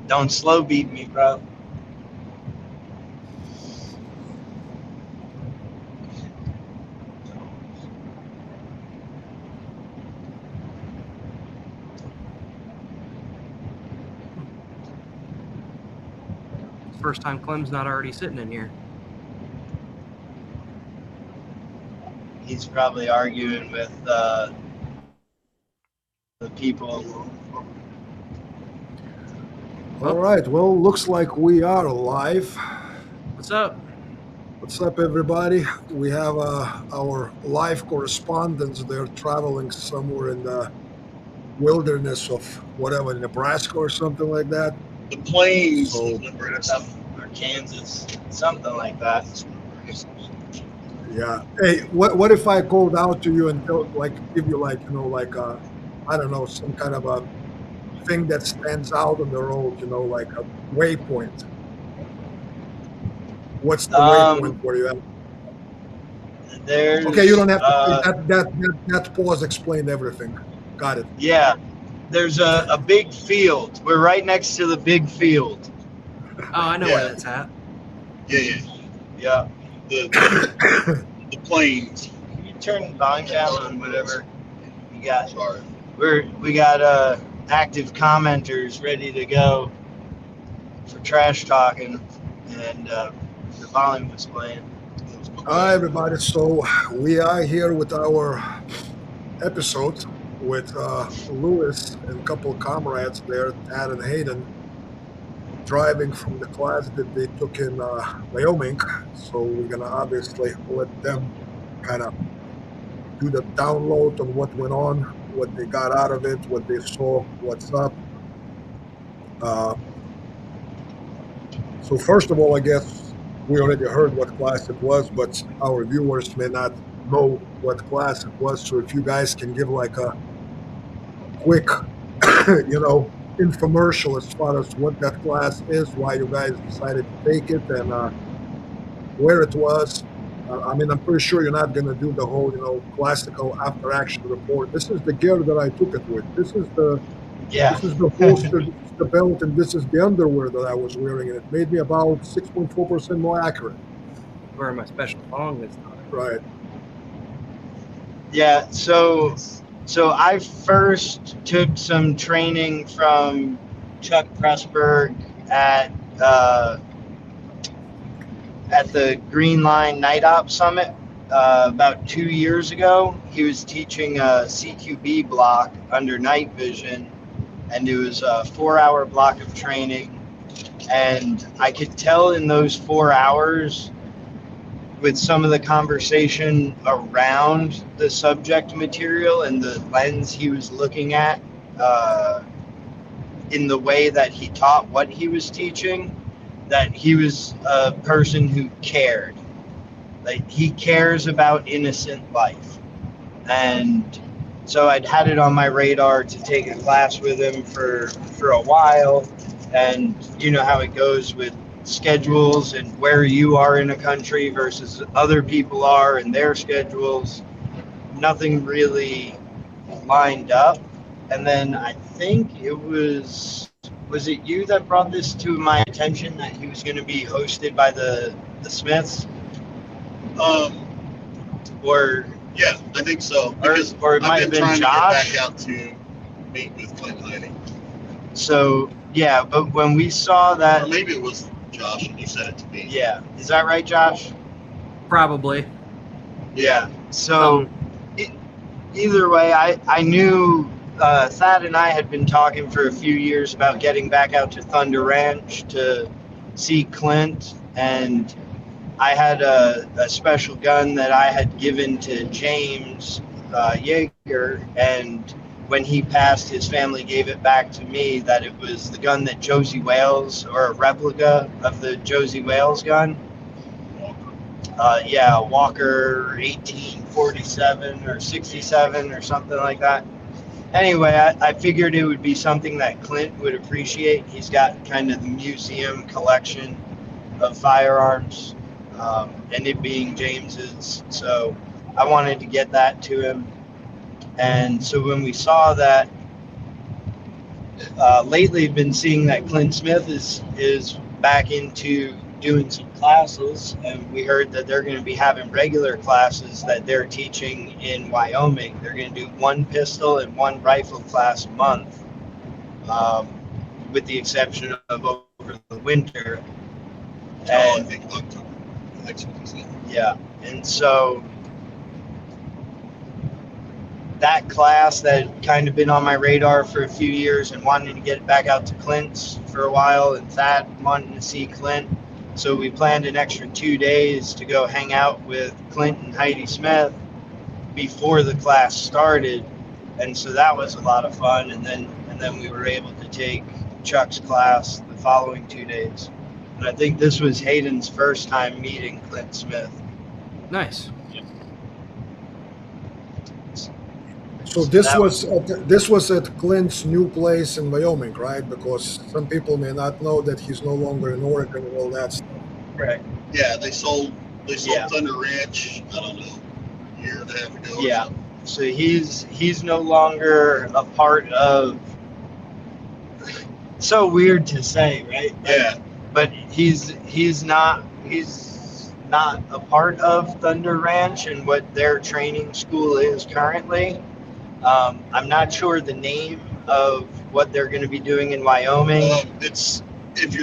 Don't slow beat me, bro. First time Clem's not already sitting in here. He's probably arguing with the people. All right. Well, looks like we are live. What's up? What's up, everybody? We have our live correspondents. They're traveling somewhere in the wilderness of whatever, Nebraska or something like that. The plains So- of Nebraska or Kansas, something like that. Yeah. Hey, what if I called out to you and give you I don't know, some kind of a thing that stands out on the road, like a waypoint? What's the waypoint where you at? There's Okay, you don't have to. That pause explained everything. Got it. Yeah, there's a big field. We're right next to the big field. Oh, I know where that's at. Yeah. The plains. Can you turn the volume down on whatever you got? Sorry. We got active commenters ready to go for trash talking, and the volume was playing. Hi, everybody. So we are here with our episode with Lewis and a couple of comrades there, Tad and Hayden, driving from the class that they took in Wyoming. So we're going to obviously let them kind of do the download on what went on, what they got out of it, what they saw, what's up. So first of all, I guess we already heard what class it was, but our viewers may not know what class it was. So if you guys can give like a quick, infomercial as far as what that class is, why you guys decided to take it, and where it was. I'm pretty sure you're not going to do the whole, classical after action report. This is the gear that I took it with. This is the holster, this is the belt, and this is the underwear that I was wearing, and it made me about 6.4% more accurate. Wearing my special thong this time. Right. Yeah, so I first took some training from Chuck Pressburg at the Green Line Night Op Summit about 2 years ago. He was teaching a CQB block under night vision, and it was a 4-hour block of training. And I could tell in those 4 hours, with some of the conversation around the subject material and the lens he was looking at, in the way that he taught what he was teaching, that he was a person who cared. Like, he cares about innocent life. And so I'd had it on my radar to take a class with him for a while. And you know how it goes with schedules and where you are in a country versus other people are and their schedules. Nothing really lined up. And then I think it was it you that brought this to my attention, that he was going to be hosted by the Smiths? Or yeah, I think so. Or it might have been Josh. To get back out to meet with Clint Smith. So yeah, but when we saw that, or maybe it was Josh and he said it to me. Yeah, is that right, Josh? Probably. Yeah. So either way, I knew Thad and I had been talking for a few years about getting back out to Thunder Ranch to see Clint, and I had a special gun that I had given to James Yeager, and when he passed, his family gave it back to me, that it was the gun that Josie Wales, or a replica of the Josie Wales gun. Walker 1847 or 67 or something like that. Anyway, I figured it would be something that Clint would appreciate. He's got kind of the museum collection of firearms, and it being James's. So I wanted to get that to him. And so when we saw that lately been seeing that Clint Smith is back into doing some classes, and we heard that they're going to be having regular classes that they're teaching in Wyoming. They're going to do one pistol and one rifle class a month, with the exception of over the winter. I And think October. Next week. yeah, and so that class that kind of been on my radar for a few years and wanting to get back out to Clint's for a while, and Thad wanting to see Clint. So we planned an extra 2 days to go hang out with Clint and Heidi Smith before the class started. And so that was a lot of fun. And then we were able to take Chuck's class the following 2 days. And I think this was Hayden's first time meeting Clint Smith. Nice. So this was at Clint's new place in Wyoming, right? Because some people may not know that he's no longer in Oregon and all that stuff. Right. Yeah, they sold Yeah. Thunder Ranch, I don't know, a year and a half ago. Yeah. So he's no longer a part of. So weird to say, right? Yeah. But he's not a part of Thunder Ranch and what their training school is currently. I'm not sure the name of what they're going to be doing in Wyoming. It's if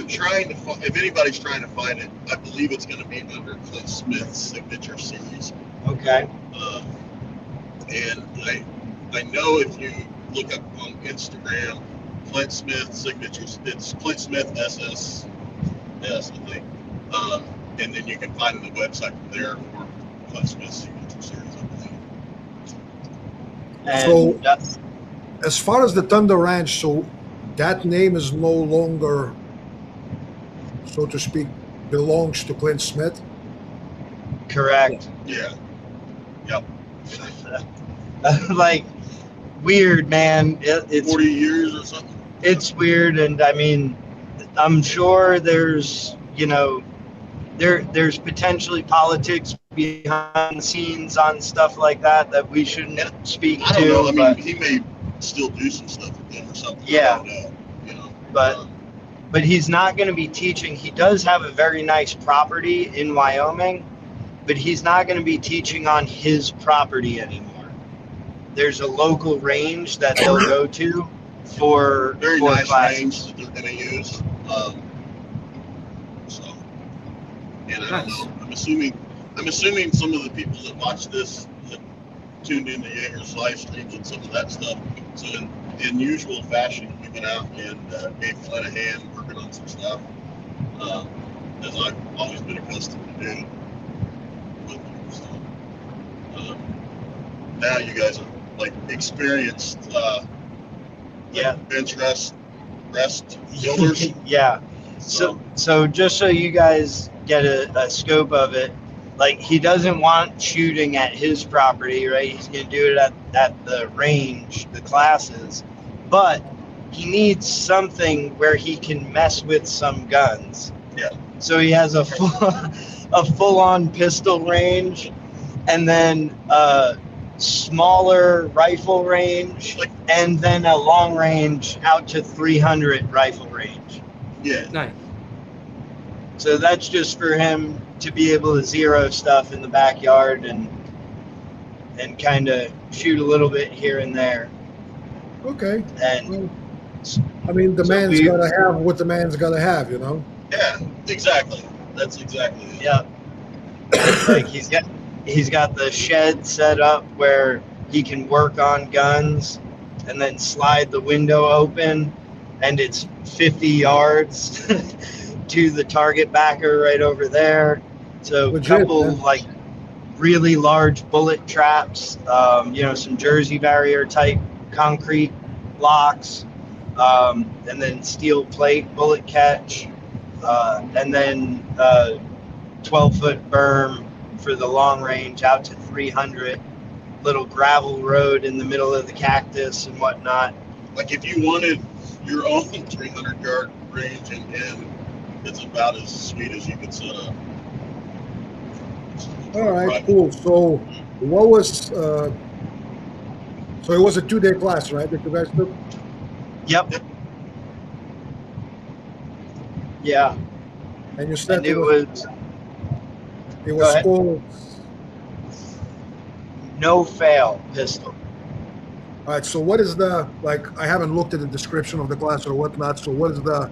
anybody's trying to find it, I believe it's going to be under Clint Smith's signature series. Okay. And I know if you look up on Instagram, Clint Smith signatures, it's Clint Smith SSS, I think. And then you can find the website from there for Clint Smith's signature series, I believe. And So, as far as the Thunder Ranch, so that name is no longer, so to speak, belongs to Clint Smith. correct. Yeah. Yep. Like, weird, man. It's 40 years or something. It's weird, and I mean, I'm sure there's there's potentially politics behind the scenes on stuff like that we shouldn't speak I don't to. know. I but mean, he may still do some stuff with them or something. Yeah. I don't know. You know. But he's not going to be teaching. He does have a very nice property in Wyoming, but he's not going to be teaching on his property anymore. There's a local range that they'll go to for Very for nice classes. range that they're going to use. And I don't know. I'm assuming some of the people that watch this have tuned into Jaeger's live streams and some of that stuff. So in usual fashion, we went out and gave Clint a hand working on some stuff, as I've always been accustomed to do with them. So now you guys are like experienced bench rest builders. Yeah. So just so you guys get a scope of it, like, he doesn't want shooting at his property, right? He's going to do it at the range, the classes, but he needs something where he can mess with some guns. Yeah. So he has a full-on pistol range, and then a smaller rifle range, and then a long range out to 300 rifle range. Yeah. Nice. So that's just for him to be able to zero stuff in the backyard and kind of shoot a little bit here and there. Okay. And well, I mean, the man's got to have what the man's got to have, you know? Yeah, exactly. That's exactly it. Yeah. Like, he's got the shed set up where he can work on guns and then slide the window open, and it's 50 yards to the target backer right over there. So a couple like really large bullet traps, some Jersey barrier type concrete blocks, and then steel plate bullet catch, and then 12-foot berm for the long range out to 300, little gravel road in the middle of the cactus and whatnot. Like, if you wanted your own 300-yard range, and it's about as sweet as you could set up. All right, cool. So what was so it was a 2-day class, right, that you guys took? Yep. Yeah, And you said and it was it go was ahead. called. No fail pistol. All right. So what is the like? I haven't looked at the description of the class or whatnot. So what is the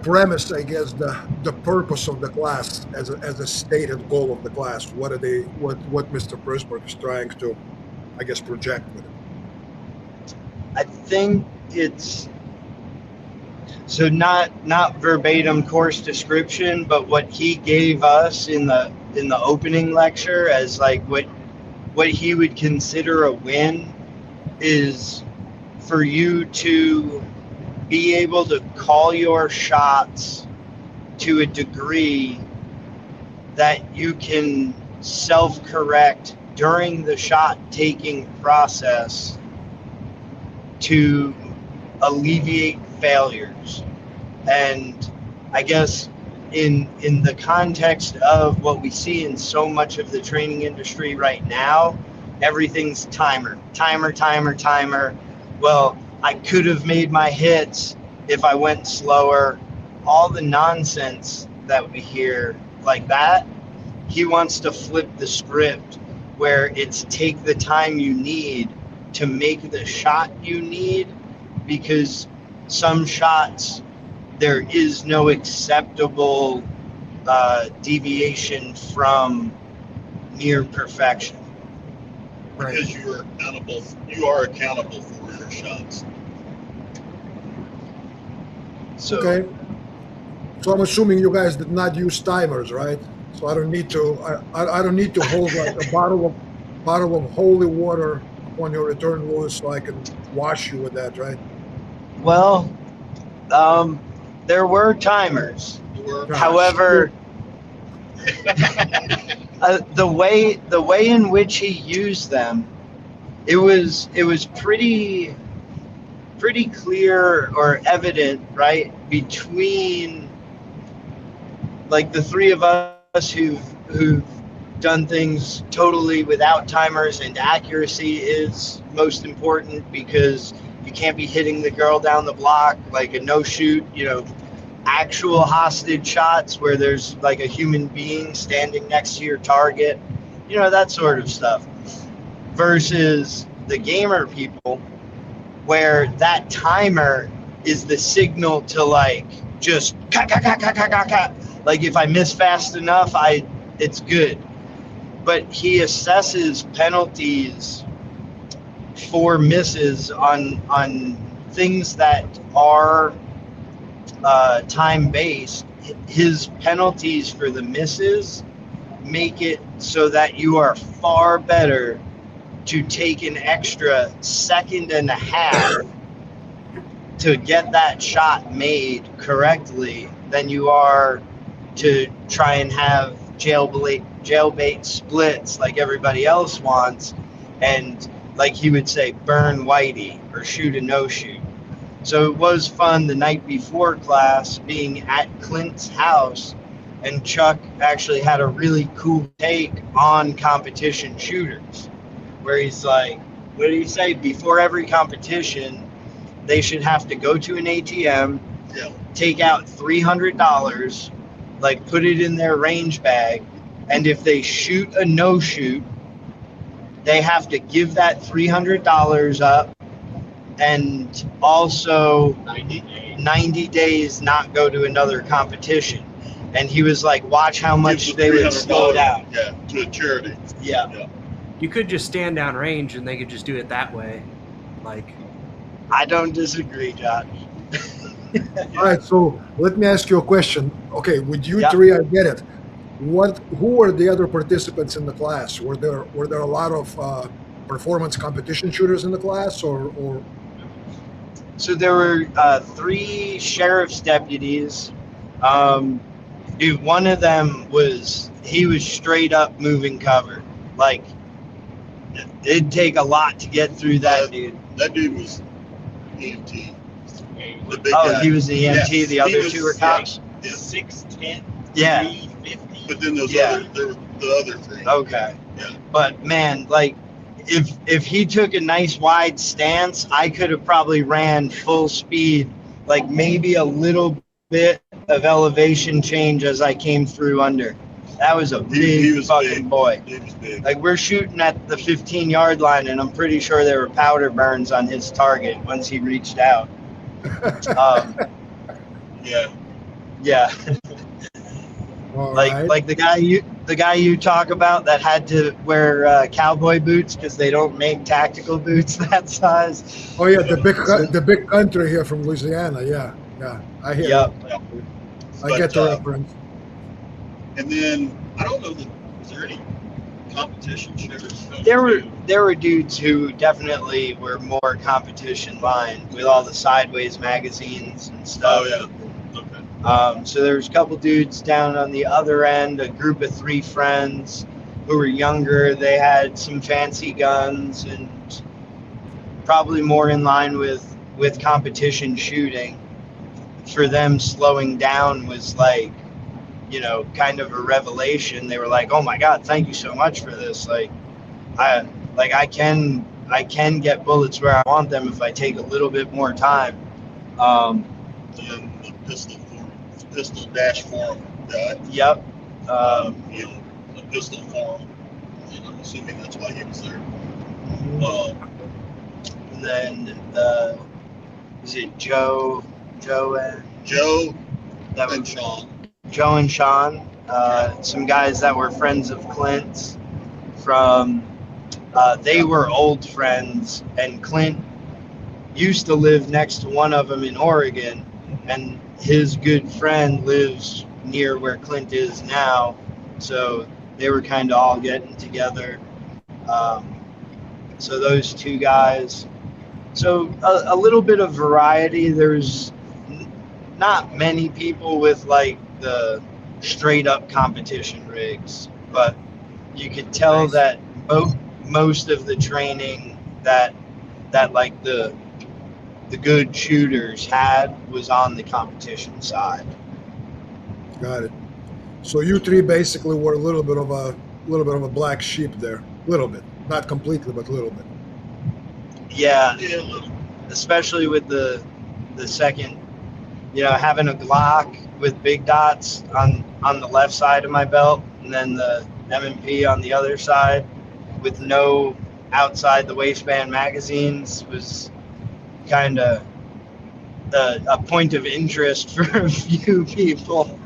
premise? I guess the purpose of the class as a stated goal of the class. What are they? What Mr. Pressburg is trying to, I guess, project with it. I think it's so not verbatim course description, but what he gave us in the opening lecture as like what he would consider a win is for you to be able to call your shots to a degree that you can self-correct during the shot taking process to alleviate failures. And I guess in the context of what we see in so much of the training industry right now, everything's timer. Well, I could have made my hits if I went slower. All the nonsense that we hear like that, he wants to flip the script where it's take the time you need to make the shot you need, because some shots there is no acceptable deviation from near perfection. Because you are accountable for your shots. So, Okay. So I'm assuming you guys did not use timers, right? So I don't need to. I don't need to hold like a bottle of holy water upon your return, Louis, so I can wash you with that, right? well, there were timers. Gosh. However, the way in which he used them, it was pretty clear or evident, right, between like the three of us who've done things totally without timers, and accuracy is most important because you can't be hitting the girl down the block like a no shoot, actual hostage shots where there's like a human being standing next to your target, that sort of stuff, versus the gamer people where that timer is the signal to like just like if I miss fast enough, it's good. But he assesses penalties for misses on things that are time based. His penalties for the misses make it so that you are far better to take an extra second and a half to get that shot made correctly than you are to try and have jailbait splits like everybody else wants, and like he would say, burn whitey or shoot a no shoot. So it was fun the night before class being at Clint's house, and Chuck actually had a really cool take on competition shooters, where he's like, what did he say? Before every competition, they should have to go to an ATM, take out $300, like put it in their range bag, and if they shoot a no shoot, they have to give that $300 up, and also 90 days not go to another competition. And he was like, watch how much they would slow down. Yeah, to a charity. Yeah. You could just stand down range and they could just do it that way. Like, I don't disagree, Josh. All right, so let me ask you a question. Okay, with you Yeah. three, I get it. Who were the other participants in the class? Were there a lot of performance competition shooters in the class, or So there were 3 sheriff's deputies. Dude, one of them was straight up moving cover. Like, it'd take a lot to get through that dude. That dude was EMT. The big Oh, guy. he was the EMT. Yes, The other he was 2 were cops. 6'10", Yeah. 350. But then those Yeah. there were the other thing. Okay. Yeah. But man, like, if he took a nice wide stance, I could have probably ran full speed, like maybe a little bit of elevation change as I came through under. That was a big He was fucking big. boy. He was big. Like, we're shooting at the 15-yard line, and I'm pretty sure there were powder burns on his target once he reached out. Yeah. Yeah. All right. Like the guy you talk about that had to wear cowboy boots because they don't make tactical boots that size. Oh yeah, the big country here from Louisiana. Yeah, I hear. Yep. You. I get the reference. And then I don't know was there any competition shooters? There were dudes who definitely were more competition line with all the sideways magazines and stuff. Oh yeah. Okay. So there was a couple dudes down on the other end, a group of 3 friends who were younger. They had some fancy guns and probably more in line with competition shooting. For them, slowing down was like, kind of a revelation. They were like, "Oh my God, thank you so much for this. I can get bullets where I want them if I take a little bit more time." And the pistol dash form guy. Yep. A pistol form. And I'm assuming that's why he was there. And then is it Joe and Sean. Joe and Sean, some guys that were friends of Clint's from, they were old friends, and Clint used to live next to one of them in Oregon, and his good friend lives near where Clint is now, so they were kind of all getting together. So those 2 guys. So a little bit of variety. There's not many people with like the straight up competition rigs, but you could tell that most of the training that like the good shooters had was on the competition side. Got it. So you 3 basically were a little bit of a black sheep there. Little bit, not completely, but a little bit. Yeah, especially with the second, having a Glock with big dots on the left side of my belt, and then the M&P on the other side with no outside the waistband magazines was kind of a point of interest for a few people.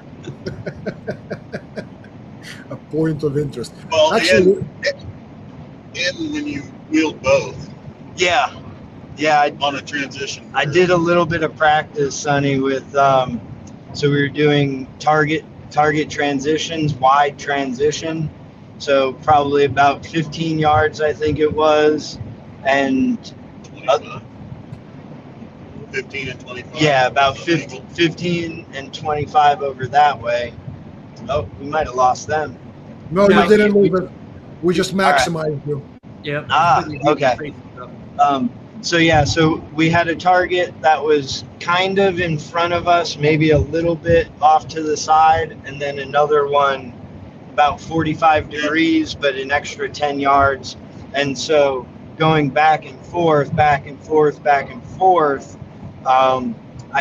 A point of interest. Well, actually, and when you wield both. Yeah. On a transition. I did a little bit of practice, Sonny, with so we were doing target transitions, wide transition. So probably about 15 yards, I think it was, and 15 and 25. Yeah, about 15 and 25 over that way. Oh, we might have lost them. No, you didn't move it. We just maximized you. Yep. Okay. So we had a target that was kind of in front of us, maybe a little bit off to the side, and then another one about 45 degrees, but an extra 10 yards. And so going back and forth, I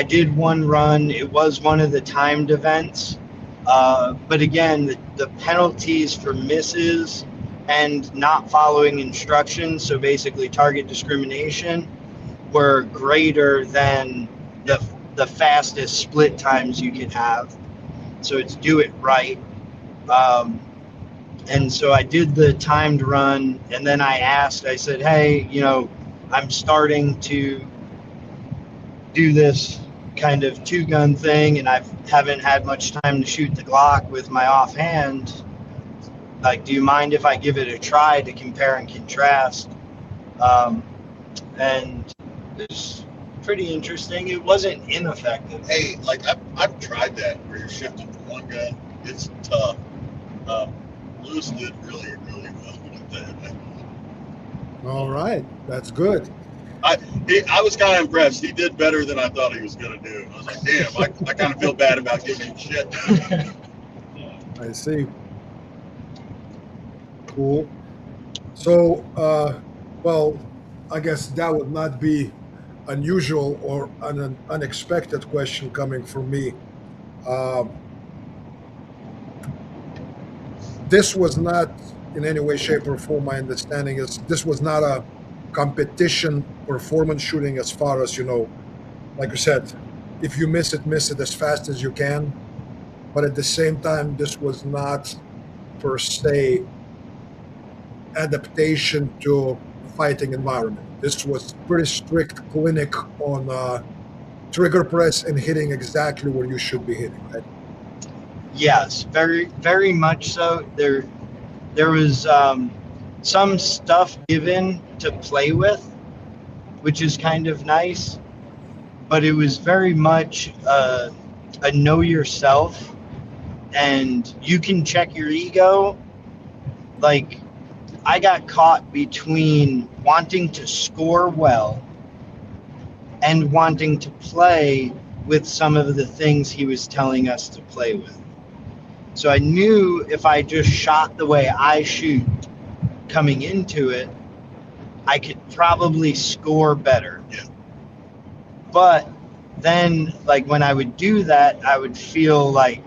did one run. It was one of the timed events. But again, the penalties for misses and not following instructions, so basically target discrimination, were greater than the fastest split times you could have. So it's do it right. And so I did the timed run, and then I said, hey, I'm starting to do this kind of 2-gun thing, and I haven't had much time to shoot the Glock with my offhand. Like, do you mind if I give it a try to compare and contrast? And it's pretty interesting. It wasn't ineffective. Hey, like I've tried that where you're shifting from one gun. It's tough. Lewis did really, really well with that. All right, that's good. I was kind of impressed. He did better than I thought he was going to do. I was like, damn, I kind of feel bad about giving him shit. I see. Cool. So, well, I guess that would not be unusual or an unexpected question coming from me. Um, this was not in any way, shape, or form. My understanding is this was not a competition performance shooting. As far as like you said, if you miss it as fast as you can. But at the same time, this was not per se adaptation to fighting environment. This was pretty strict clinic on trigger press and hitting exactly where you should be hitting, right? Yes, very, very much so. There was some stuff given to play with, which is kind of nice, but it was very much a know yourself, and you can check your ego. Like, I got caught between wanting to score well and wanting to play with some of the things he was telling us to play with. So I knew if I just shot the way I shoot coming into it, I could probably score better. Yeah. But then, like, when I would do that, I would feel like,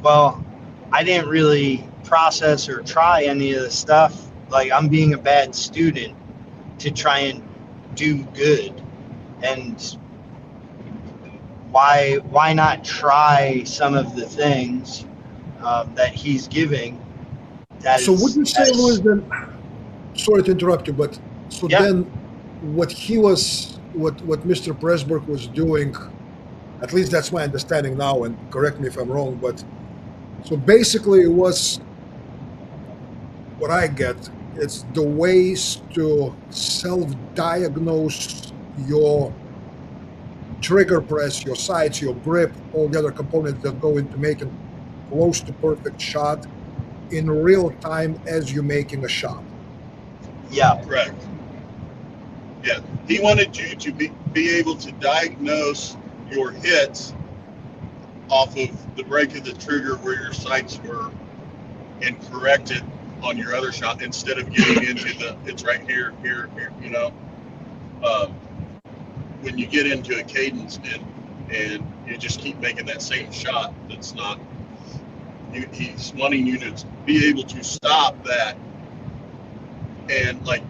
well, I didn't really process or try any of the stuff. Like, I'm being a bad student to try and do good. And why not try some of the things that he's giving? So would you say, Louis, then, sorry to interrupt you, but so Yeah. then what Mr. Pressburg was doing, at least that's my understanding now, and correct me if I'm wrong, but so basically it was, what I get, it's the ways to self-diagnose your trigger press, your sights, your grip, all the other components that go into making close to perfect shot in real time as you're making a shot. Yeah. Correct. Yeah. He wanted you to be able to diagnose your hits off of the break of the trigger where your sights were and correct it on your other shot instead of getting into it's right here, when you get into a cadence and you just keep making that same shot, that's not, he's wanting you to be able to stop that. And like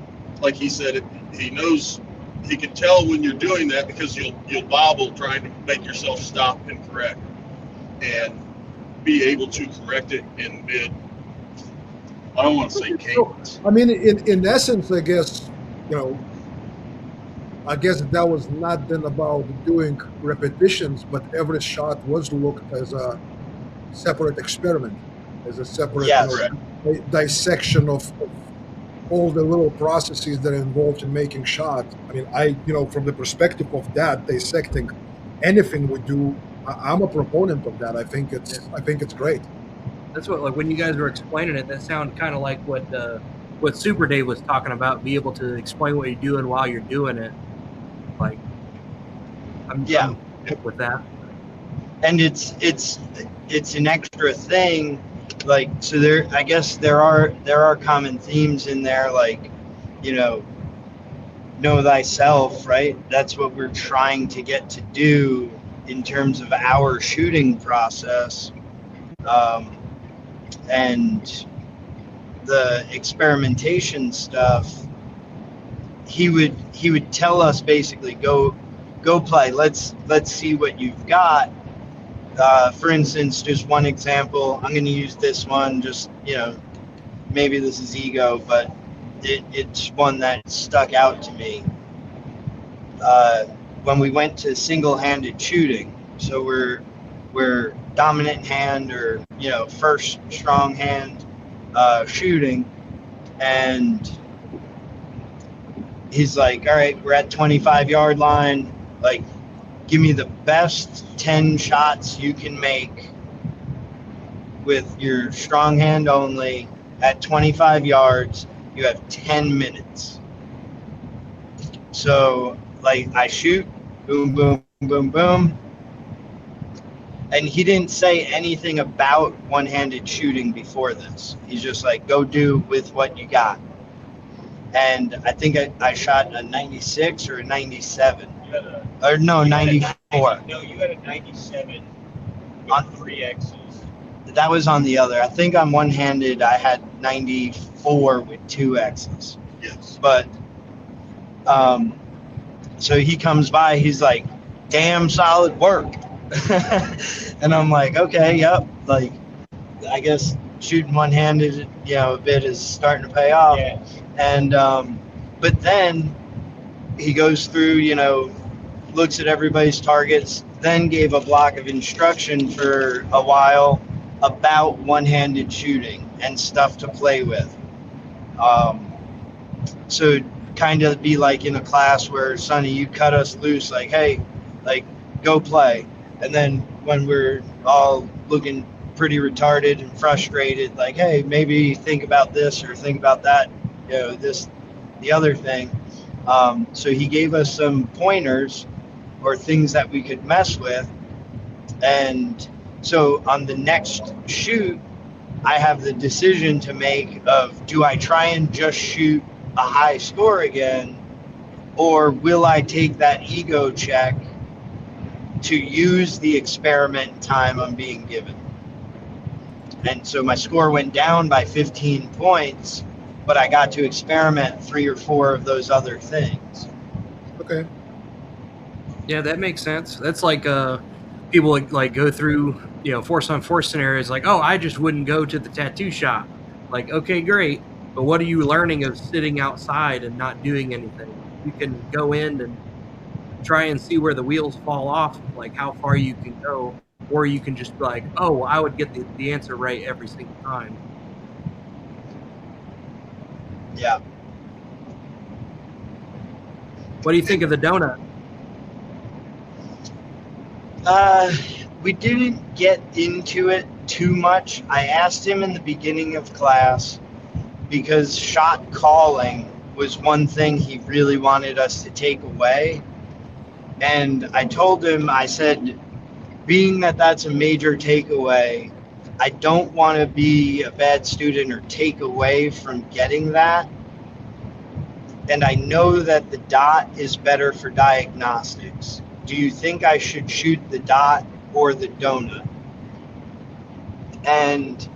he said, he knows, he can tell when you're doing that because you'll bobble trying to make yourself stop and correct, and be able to correct it in mid, I don't want to say cadence. I mean, in essence, I guess, that was not then about doing repetitions, but every shot was looked as a separate experiment, as a separate dissection of all the little processes that are involved in making shots. I mean, from the perspective of that, dissecting anything we do, I'm a proponent of that. I think it's great. That's what, like, when you guys were explaining it, that sounded kind of like what Super Dave was talking about. Be able to explain what you're doing while you're doing it. Like, I'm with that. And it's an extra thing. Like, so I guess there are common themes in there, like, know thyself, right? That's what we're trying to get to do in terms of our shooting process. And the experimentation stuff, he would tell us basically, go play. Let's see what you've got. For instance, just one example, I'm going to use this one, just, maybe this is ego, but it's one that stuck out to me. When we went to single-handed shooting, so we're dominant hand or, first strong hand shooting, and he's like, all right, we're at 25-yard line, like, give me the best 10 shots you can make with your strong hand only at 25 yards. You have 10 minutes. So, like, I shoot, boom, boom, boom, boom. And he didn't say anything about one-handed shooting before this. He's just like, go do with what you got. And I think I shot a 96 or a 97. 94. No, you had a 97 On 3 X's. That was on the other. I think on one-handed I had 94 with 2 X's. Yes. But so he comes by, he's like, damn solid work. And I'm like, okay, yep. Like, I guess shooting one-handed, a bit is starting to pay off. Yeah. And but then he goes through, looks at everybody's targets, then gave a block of instruction for a while about one-handed shooting and stuff to play with. So kind of be like in a class where, Sonny, you cut us loose, like, hey, like, go play. And then when we're all looking pretty retarded and frustrated, like, hey, maybe think about this or think about that, the other thing. So he gave us some pointers or things that we could mess with. And so on the next shoot, I have the decision to make of, do I try and just shoot a high score again, or will I take that ego check to use the experiment time I'm being given? And so my score went down by 15 points, but I got to experiment 3 or 4 of those other things. Okay. Yeah, that makes sense. That's like people like go through, force on force scenarios like, oh, I just wouldn't go to the tattoo shop. Like, okay, great. But what are you learning of sitting outside and not doing anything? You can go in and try and see where the wheels fall off, like how far you can go, or you can just be like, oh, I would get the answer right every single time. Yeah. What do you think of the donut? We didn't get into it too much. I asked him in the beginning of class because shot calling was one thing he really wanted us to take away. And I told him, I said, being that that's a major takeaway, I don't want to be a bad student or take away from getting that. And I know that the dot is better for diagnostics. Do you think I should shoot the dot or the donut? And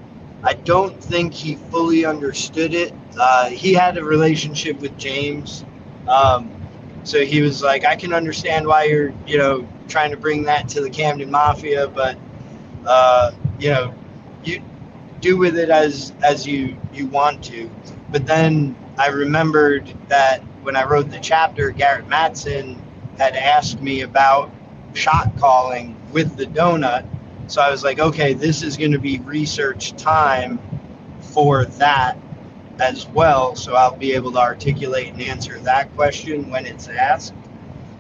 I don't think he fully understood it. He had a relationship with James. So he was like, I can understand why you're, trying to bring that to the Camden Mafia, but, you do with it as you want to. But then I remembered that when I wrote the chapter, Garrett Mattson had asked me about shot calling with the donut. So I was like, okay, this is going to be research time for that as well. So I'll be able to articulate and answer that question when it's asked.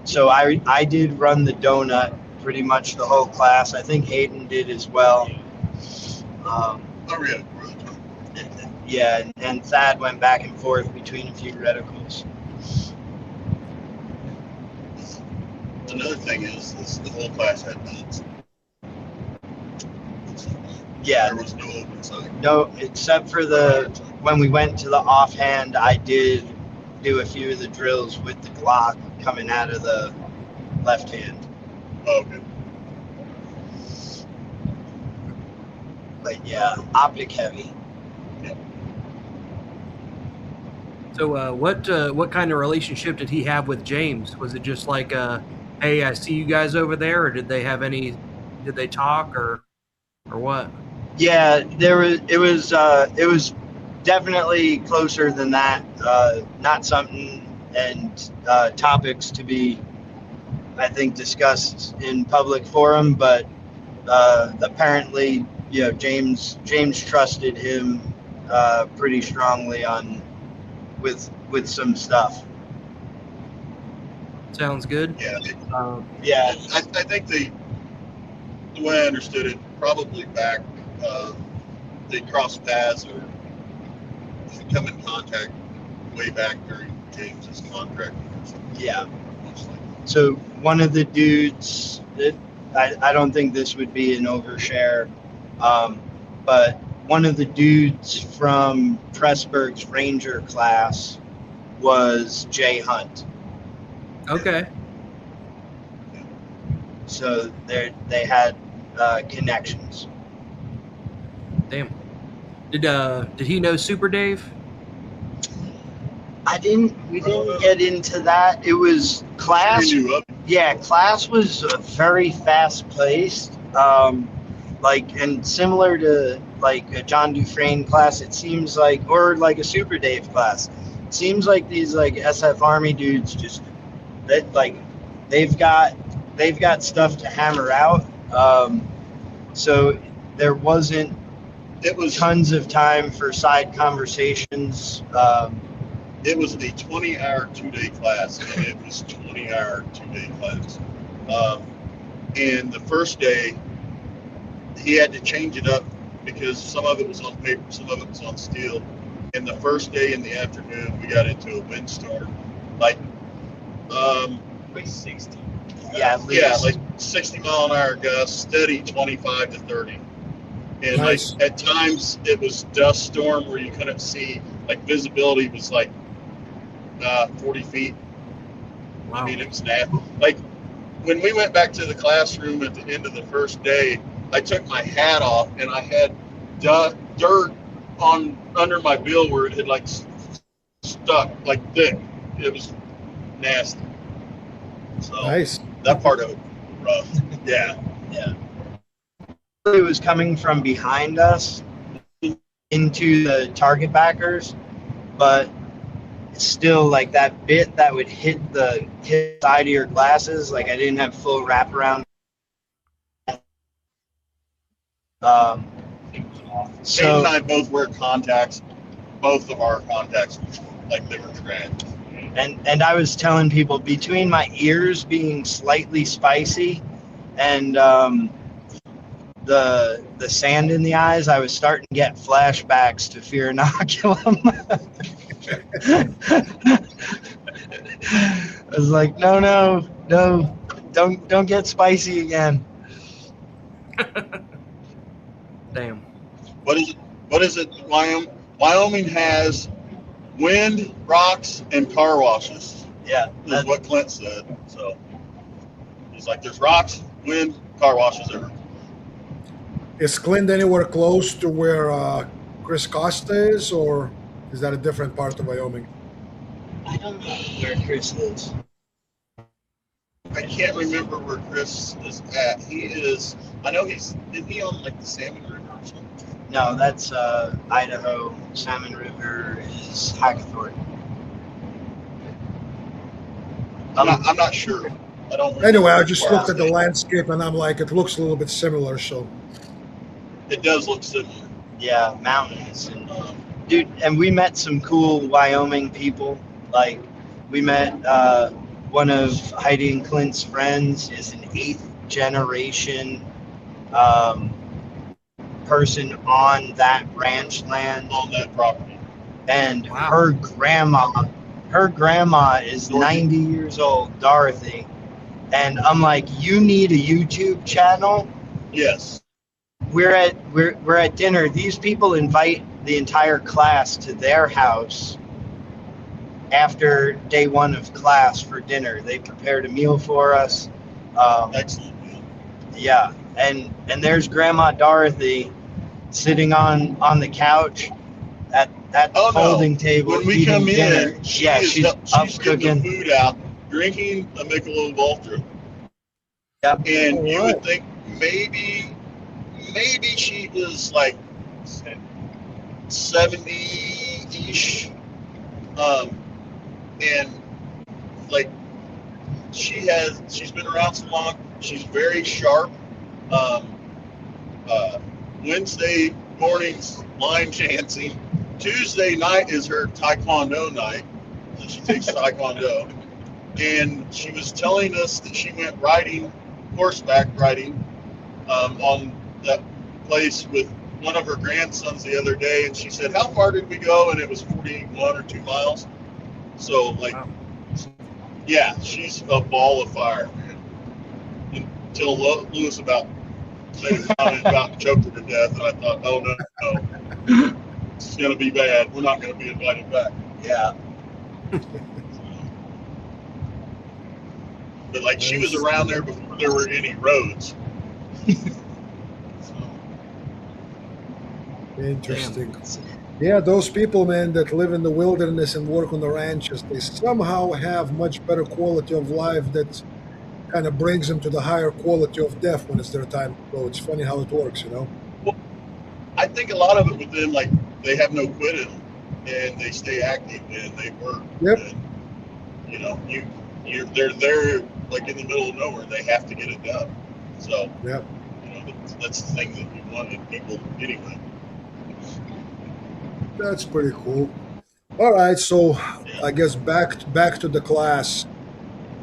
So I did run the donut pretty much the whole class. I think Hayden did as well. Yeah, and Thad went back and forth between a few reticles. Another thing is the whole class had nuts. Yeah. There was no open side. No, except for when we went to the offhand, I did do a few of the drills with the Glock coming out of the left hand. Oh, okay. But yeah, optic heavy. So what kind of relationship did he have with James? Was it just like, hey, I see you guys over there, or did they talk or what? Yeah, it was definitely closer than that. Not something and topics to be, I think, discussed in public forum, but apparently, James trusted him pretty strongly with some stuff. Sounds good. Yeah. Yeah. I think the way I understood it, probably back, they crossed paths or come in contact way back during James's contract. Yeah. So one of the dudes, I don't think this would be an overshare, but one of the dudes from Pressburg's Ranger class was Jay Hunt. Okay. So they had connections. Damn. Did he know Super Dave? We didn't get into that. It was class. Yeah, class was very fast paced. And similar to like a John Dufresne class, it seems like, or like a Super Dave class. It seems like these like SF Army dudes just that like they've got stuff to hammer out. So there wasn't tons of time for side conversations. It was a 20-hour 2-day class, and it was 20-hour 2-day class. And the first day, he had to change it up because some of it was on paper, some of it was on steel. And the first day in the afternoon, we got into a windstorm, like 60. Yeah, like 60 mile an hour gusts, steady 25 to 30. And Nice. like at times it was dust storm where you couldn't see, like visibility was like 40 feet. Wow. I mean, it was nasty. Like when we went back to the classroom at the end of the first day, I took my hat off and I had dirt on under my bill where it had like stuck like thick. It was nasty. So Nice. that part of it was rough. Yeah. It was coming from behind us into the target backers, but still like that bit that would hit the side of your glasses, like I didn't have full wraparound. Shane and I both wear contacts. Both of our contacts like they were trash. And I was telling people between my ears being slightly spicy and the sand in the eyes, I was starting to get flashbacks to Fear Inoculum. I was like, no, don't get spicy again. Damn. What is it? Wyoming has wind, rocks, and car washes. Yeah, Is what Clint said. So he's like, there's rocks, wind, car washes everywhere. Is Clint anywhere close to where Chris Costa is, or is that a different part of Wyoming? I don't know where Chris is. I can't remember where Chris is at. He is. I know is he on like the Salmon River or something? No, that's Idaho. Salmon River is Hackathorn. I'm not sure. I don't remember. Anyway, I just looked at the landscape and I'm like, it looks a little bit similar. So it does look similar. Yeah, mountains and dude, and we met some cool Wyoming people. Like we met one of Heidi and Clint's friends is an 8th generation person on that ranch land, on that property. And wow. her grandma is 90 years old, Dorothy. And I'm like, you need a YouTube channel? Yes. We're at dinner. These people invite the entire class to their house after day 1 of class for dinner. They prepared a meal for us. Excellent. Yeah, and there's Grandma Dorothy sitting on the couch at the folding table. When we come dinner. in, she's up cooking the food out, drinking a Michelob Ultra. Yep. And you would think maybe she is like 70-ish, and like she's been around so long. She's very sharp. Wednesday mornings line dancing. Tuesday night is her Taekwondo night. So she takes Taekwondo. And she was telling us that she went horseback riding on that place with one of her grandsons the other day. And she said, how far did we go? And it was 41 or 2 miles. So, like, wow. Yeah, she's a ball of fire. Until Lewis made a comment about choked her to death. And I thought, oh, no. It's going to be bad. We're not going to be invited back. Yeah. But like she was around there before there were any roads. Interesting. Yeah, those people, man, that live in the wilderness and work on the ranches, they somehow have much better quality of life that kind of brings them to the higher quality of death when it's their time to go. It's funny how it works, you know? Well, I think a lot of it with them, like they have no quit in them, and they stay active and they work. Yep. And, you know, they're there like in the middle of nowhere. They have to get it done. So, Yep. you know, that's the thing that you want in people anyway. That's pretty cool. All right, so Yeah. I guess back to the class.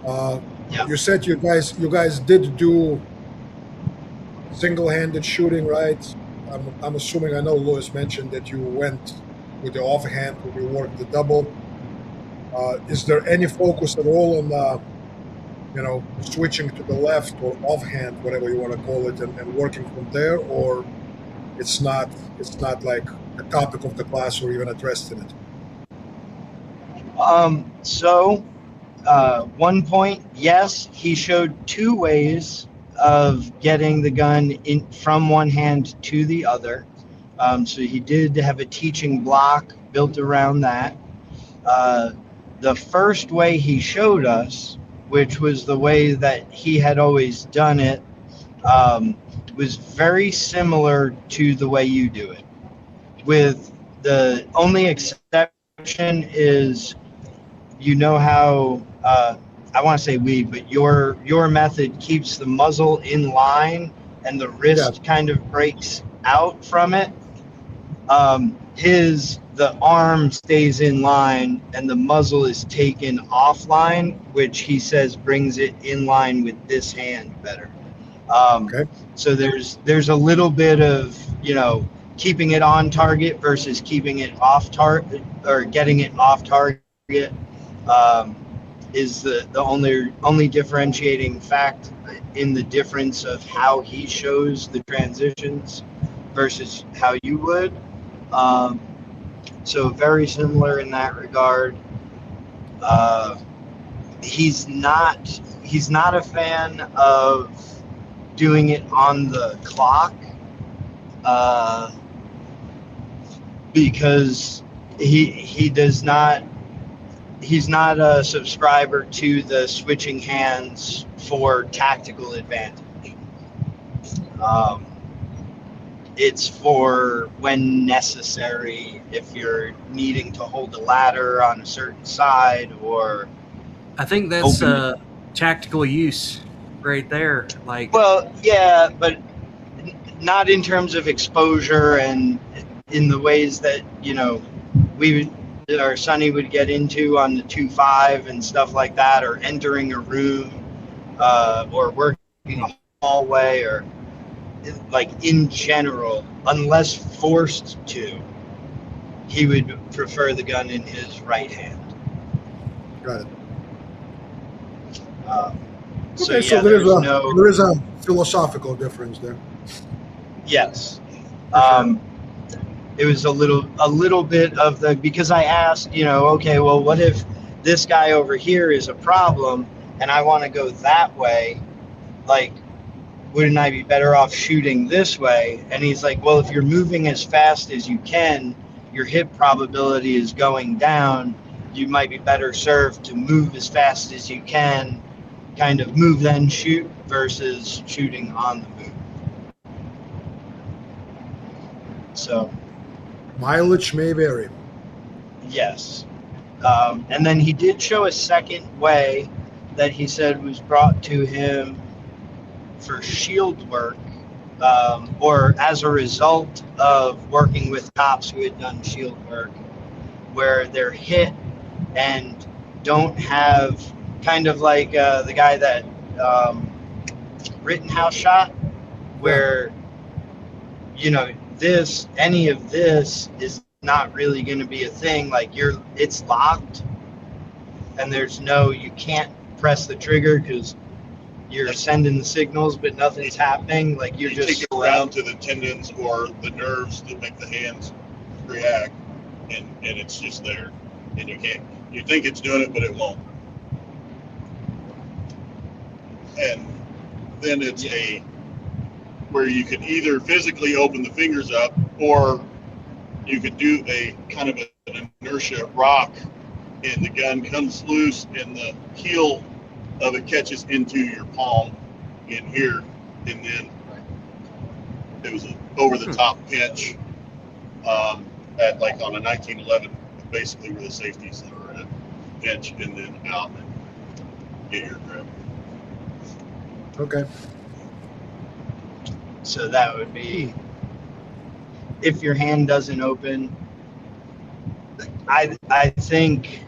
Yeah. You said you guys did do single-handed shooting, right? I'm assuming. I know Lewis mentioned that you went with the offhand when you worked the double. Is there any focus at all on switching to the left or offhand, whatever you want to call it, and working from there, or it's not like a topic of the class or even addressed in it? So, one point, yes, he showed two ways of getting the gun in from one hand to the other. So he did have a teaching block built around that. The first way he showed us, which was the way that he had always done it, was very similar to the way you do it. With the only exception is, you know how I want to say but your method keeps the muzzle in line and the wrist kind of breaks out from it. The arm stays in line and the muzzle is taken offline, which he says brings it in line with this hand better. Okay. So there's a little bit of, keeping it on target versus keeping it off target, or getting it off target, is the only differentiating fact in the difference of how he shows the transitions versus how you would. So very similar in that regard. He's not a fan of doing it on the clock, because he does not. He's not a subscriber to the switching hands for tactical advantage. It's for when necessary, if you're needing to hold a ladder on a certain side, or I think that's tactical use right there. Like, well, yeah, but not in terms of exposure and in the ways that Sonny would get into on the 2.5 and stuff like that, or entering a room, or working a hallway, or like in general, unless forced to, he would prefer the gun in his right hand. Got it. So okay, so there is a philosophical difference there. Yes. It was a little bit of because I asked, okay, well, what if this guy over here is a problem and I want to go that way? Like, wouldn't I be better off shooting this way? And he's like, well, if you're moving as fast as you can, your hit probability is going down. You might be better served to move as fast as you can, kind of move then shoot, versus shooting on the move. So mileage may vary. Yes. And then he did show a second way that he said was brought to him for shield work, or as a result of working with cops who had done shield work, where they're hit and don't have, kind of like the guy that Rittenhouse shot, where any of this is not really going to be a thing. Like, it's locked and you can't press the trigger because you're sending the signals, but nothing's happening. Like, you just take it around to the tendons or the nerves that make the hands react, and it's just there, and you think it's doing it, but it won't. And then it's where you can either physically open the fingers up, or you could do a kind of an inertia rock, and the gun comes loose, and the heel of it catches into your palm in here, and then it was an over-the-top pinch at like on a 1911, basically where the safeties are at, pinch and then out and get your grip. Okay. So that would be, if your hand doesn't open, I think,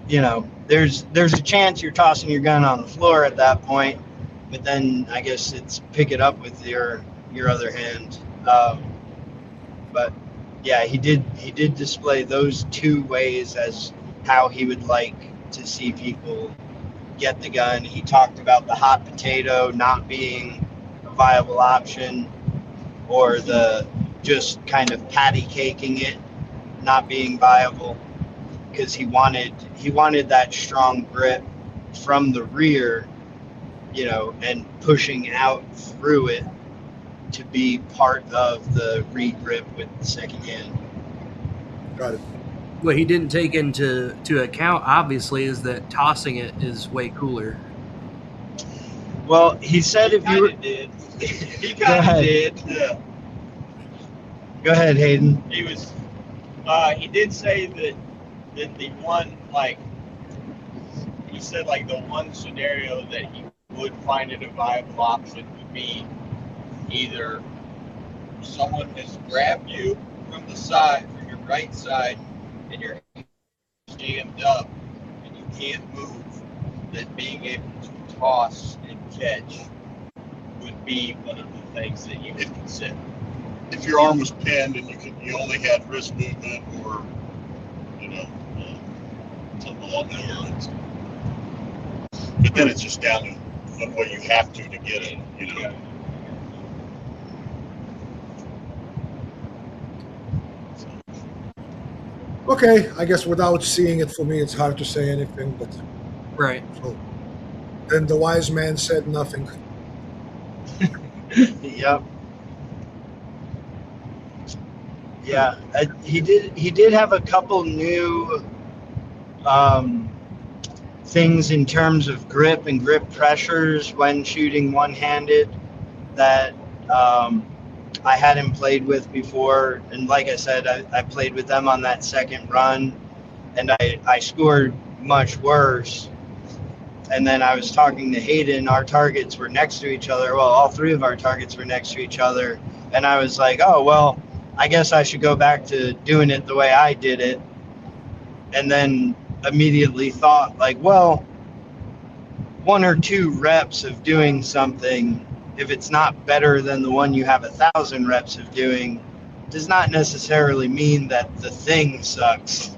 you know, there's a chance you're tossing your gun on the floor at that point, but then I guess it's pick it up with your other hand. But yeah, he did display those two ways as how he would like to see people get the gun. He talked about the hot potato not being a viable option, or the just kind of patty caking it not being viable, because he wanted that strong grip from the rear, you know, and pushing out through it to be part of the re-grip with the second hand. Got it. What he didn't take into account, obviously, is that tossing it is way cooler. Well, he said if you did. He Go kind of ahead. did. Yeah. Go ahead, Hayden. He was. He did say that the one, like, he said like the one scenario that he would find it a viable option would be either someone has grabbed you from the side, from your right side, and you're jammed up and you can't move. That being able to toss and catch would be one of the things that you would consider. If your arm was pinned and you only had wrist movement, or you know, something along those lines. But then it's just down to what you have to get it, you know. Okay, I guess without seeing it, for me, it's hard to say anything. But Right. so then the wise man said nothing. Yep. Yeah, he did have a couple new things in terms of grip and grip pressures when shooting one-handed that I hadn't played with before. And like I said, I played with them on that second run, and I scored much worse. And then I was talking to Hayden. Our targets were next to each other. Well, all three of our targets were next to each other. And I was like, oh, well, I guess I should go back to doing it the way I did it. And then immediately thought, like, well, 1 or 2 reps of doing something, if it's not better than the one you have 1,000 reps of doing, does not necessarily mean that the thing sucks.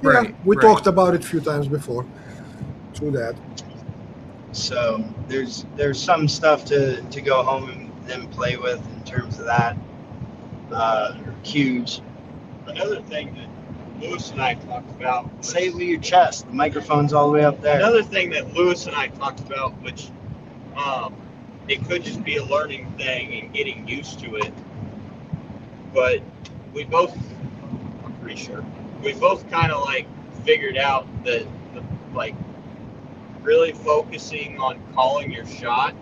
Yeah, Right, we right. talked about it a few times before. True that. So there's some stuff to go home and play with in terms of that. Cues. Another thing that Lewis and I talked about. Say it with your chest. The microphone's all the way up there. Another thing that Lewis and I talked about, which it could just be a learning thing and getting used to it, but I'm pretty sure, we both kind of like figured out that like really focusing on calling your shot,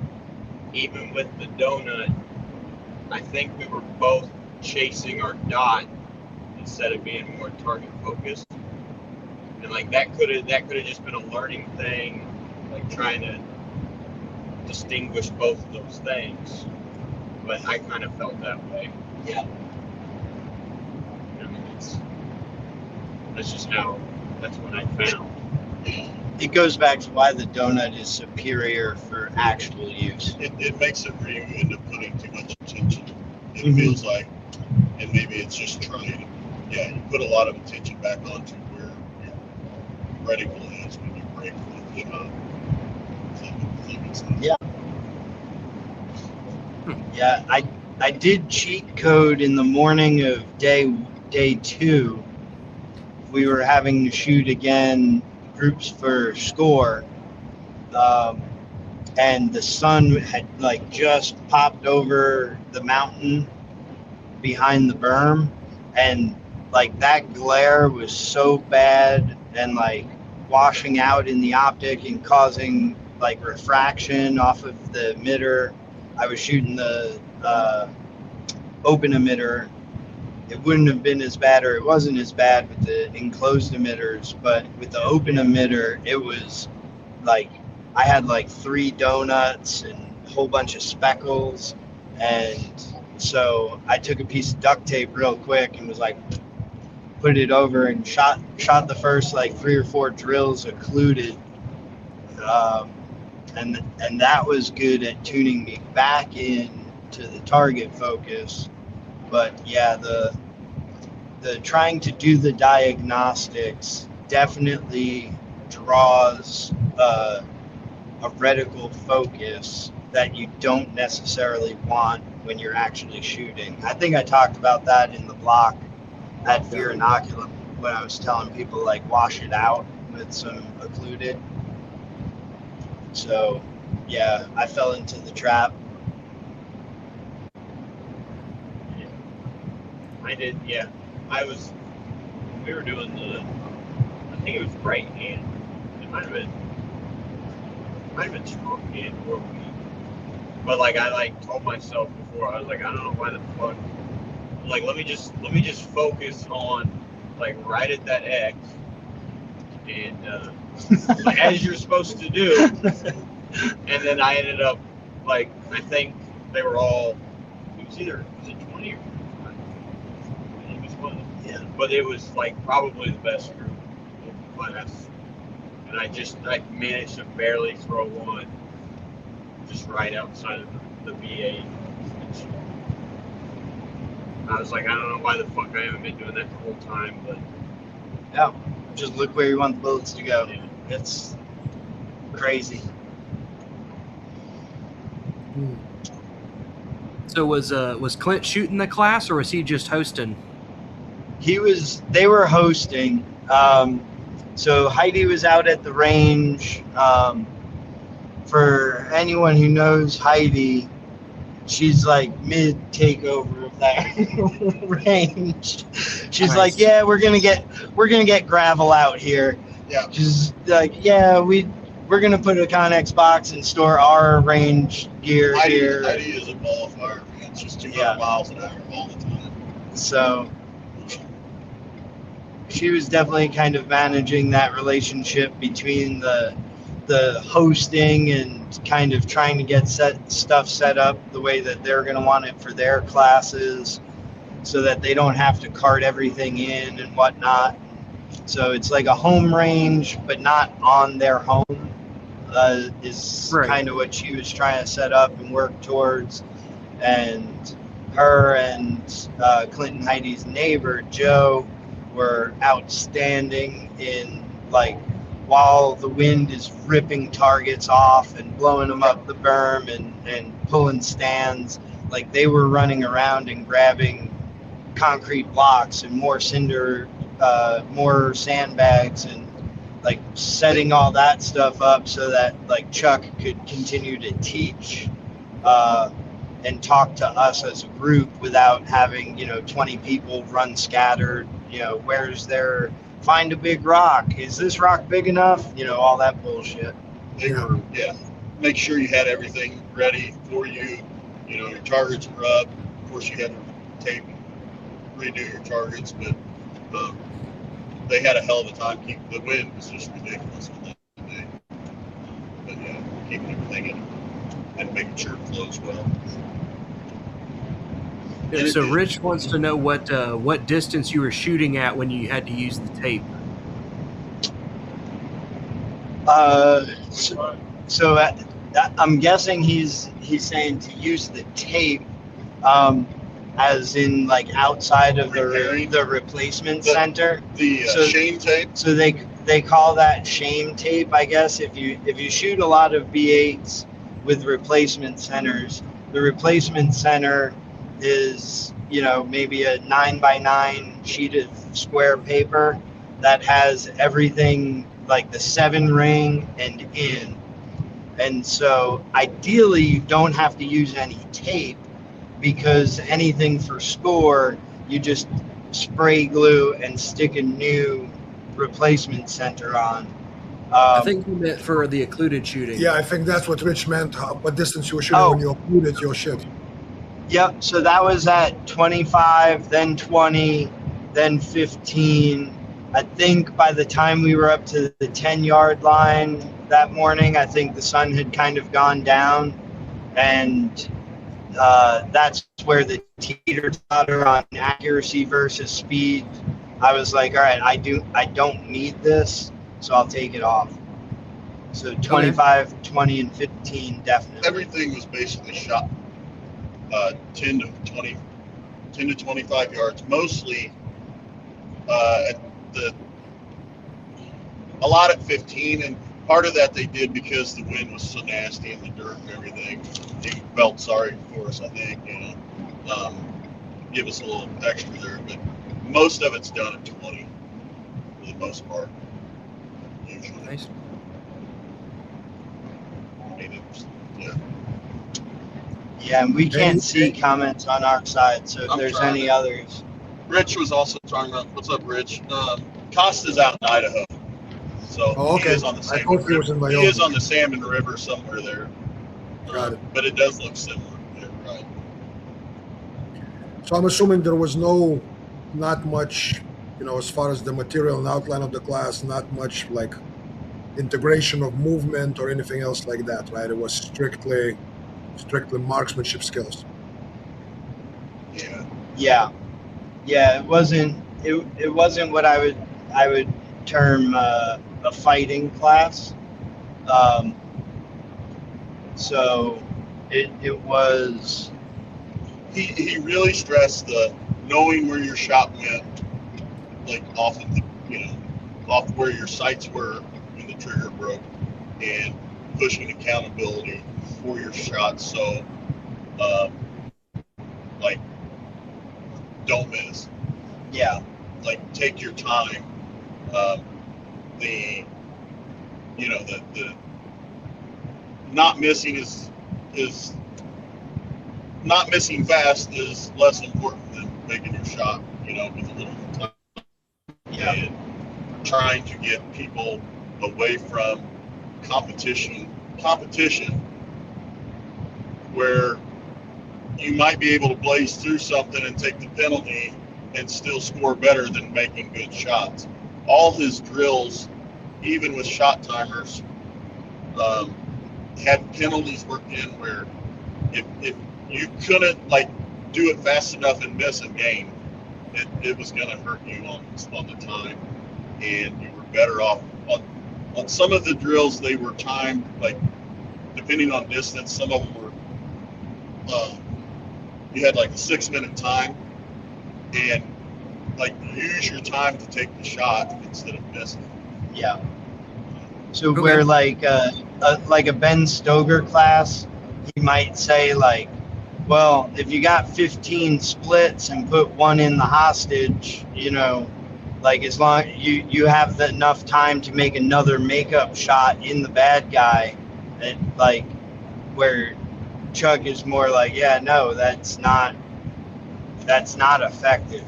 even with the donut, I think we were both chasing our dot instead of being more target focused. And like that could have just been a learning thing, like trying to distinguish both of those things. But I kind of felt that way. Yeah. I mean, that's what I found. It goes back to why the donut is superior for actual use. It makes it where you end up putting too much attention. It Mhm. feels like, and maybe it's just trying. Yeah, you put a lot of attention back onto where your reticle is when you break for the shot. Yeah. Yeah, I did cheat code in the morning of day 2. We were having to shoot again groups for score, and the sun had like just popped over the mountain behind the berm, and like that glare was so bad and like washing out in the optic and causing like refraction off of the emitter. I was shooting the open emitter. It wouldn't have been as bad, or it wasn't as bad with the enclosed emitters, but with the open emitter, it was like I had like 3 donuts and a whole bunch of speckles. And so I took a piece of duct tape real quick and was like, put it over and shot the first like 3 or 4 drills occluded. And that was good at tuning me back in to the target focus. But yeah, the trying to do the diagnostics definitely draws a reticle focus that you don't necessarily want when you're actually shooting. I think I talked about that in the block at Fear Inoculum when I was telling people like wash it out with some occluded. So yeah, I fell into the trap. I did, yeah. We were doing I think it was right hand. It might have been strong hand or weak. But like I like told myself before, I was like, I don't know why the fuck. Like let me just focus on like right at that X, and like, as you're supposed to do. And then I ended up like I think they were all. Was it 20 or 25? Yeah. But it was like probably the best group in class, and I managed to barely throw one just right outside of the BA. I was like, I don't know why the fuck I haven't been doing that the whole time, but Yeah, just look where you want the bullets to go. yeah. It's crazy. So was Clint shooting the class, or was he just hosting? They were hosting. So Heidi was out at the range. For anyone who knows Heidi, she's like mid takeover of that range. She's Nice. like, yeah, we're gonna get gravel out here. Yeah. She's like, yeah, we're gonna put a Connex box and store our range gear here. Heidi is a ball of fire. It's just 200 Yeah. miles an hour all the time. So she was definitely kind of managing that relationship between the hosting and kind of trying to get stuff set up the way that they're going to want it for their classes so that they don't have to cart everything in and whatnot. So it's like a home range, but not on their home, is Right. kind of what she was trying to set up and work towards. And her and Clint and Heidi's neighbor, Joe, were outstanding in like while the wind is ripping targets off and blowing them up the berm and pulling stands, like they were running around and grabbing concrete blocks and more cinder, more sandbags, and like setting all that stuff up so that like Chuck could continue to teach and talk to us as a group without having 20 people run scattered. Where's their find a big rock? Is this rock big enough? All that bullshit. Make sure you had everything ready for you. Your targets were up. Of course, you had to tape, redo your targets, but they had a hell of a time. The wind was just ridiculous on that day. But yeah, keeping everything in and making sure it flows well. Yeah, so Rich wants to know what distance you were shooting at when you had to use the tape. So I'm guessing he's saying to use the tape, as in like outside of the replacement center. The shame tape. So they call that shame tape, I guess. If you shoot a lot of B8s with replacement centers, the replacement center is maybe a 9x9 sheet of square paper that has everything like the 7 ring and in. And so ideally you don't have to use any tape, because anything for score, you just spray glue and stick a new replacement center on. I think he meant for the occluded shooting. Yeah, I think that's what Rich meant. What distance you were shooting when you occluded your shit. Yep. So that was at 25, then 20, then 15. I think by the time we were up to the 10-yard line that morning, I think the sun had kind of gone down, and that's where the teeter-totter on accuracy versus speed. I was like, all right, I don't need this, so I'll take it off. So 25, 20, and 15, definitely. Everything was basically shot 10 to 25 yards, mostly at a lot at 15, and part of that they did because the wind was so nasty and the dirt and everything. They felt sorry for us, I think, give us a little extra there, but most of it's done at 20 for the most part, usually. Nice. Yeah, and we can't see comments on our side, so if there's any others. Rich was also talking about, what's up, Rich? Costa's out in Idaho, so he is on the Salmon River. He is on the Salmon River somewhere there. Got it. But it does look similar. Yeah, right. So I'm assuming there was not much, as far as the material and outline of the class, not much like integration of movement or anything else like that, right? It was strictly marksmanship skills. Yeah. It wasn't what I would term a fighting class. So it was. He really stressed the knowing where your shot went, like off where your sights were when the trigger broke, and pushing accountability for your shots. So, don't miss. Yeah. Take your time. The not missing is not missing fast is less important than making your shot, with a little more time. Yeah. And trying to get people away from competition where you might be able to blaze through something and take the penalty and still score better than making good shots. All his drills, even with shot timers, had penalties worked in where if you couldn't do it fast enough and miss a game, it was going to hurt you on the time, and you were better off on some of the drills. They were timed depending on distance. Some of them were you had a 6-minute time, and use your time to take the shot instead of missing. Yeah. So where a Ben Stoger class, he might say well, if you got 15 splits and put one in the hostage, as long you have enough time to make another makeup shot in the bad guy, and where Chuck is more no, that's not effective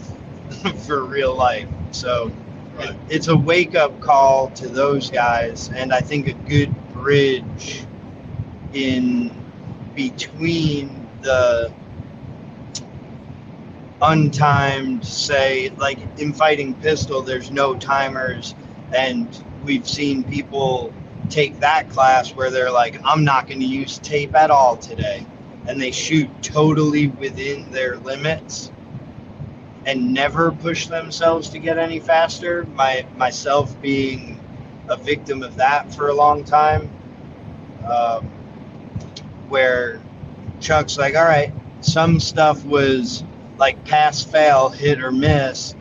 for real life. So Right. It's a wake-up call to those guys, and I think a good bridge in between the untimed, say, in fighting pistol, there's no timers, and we've seen people take that class where they're I'm not going to use tape at all today, and they shoot totally within their limits and never push themselves to get any faster. Myself being a victim of that for a long time, where Chuck's all right, some stuff was pass, fail, hit or miss,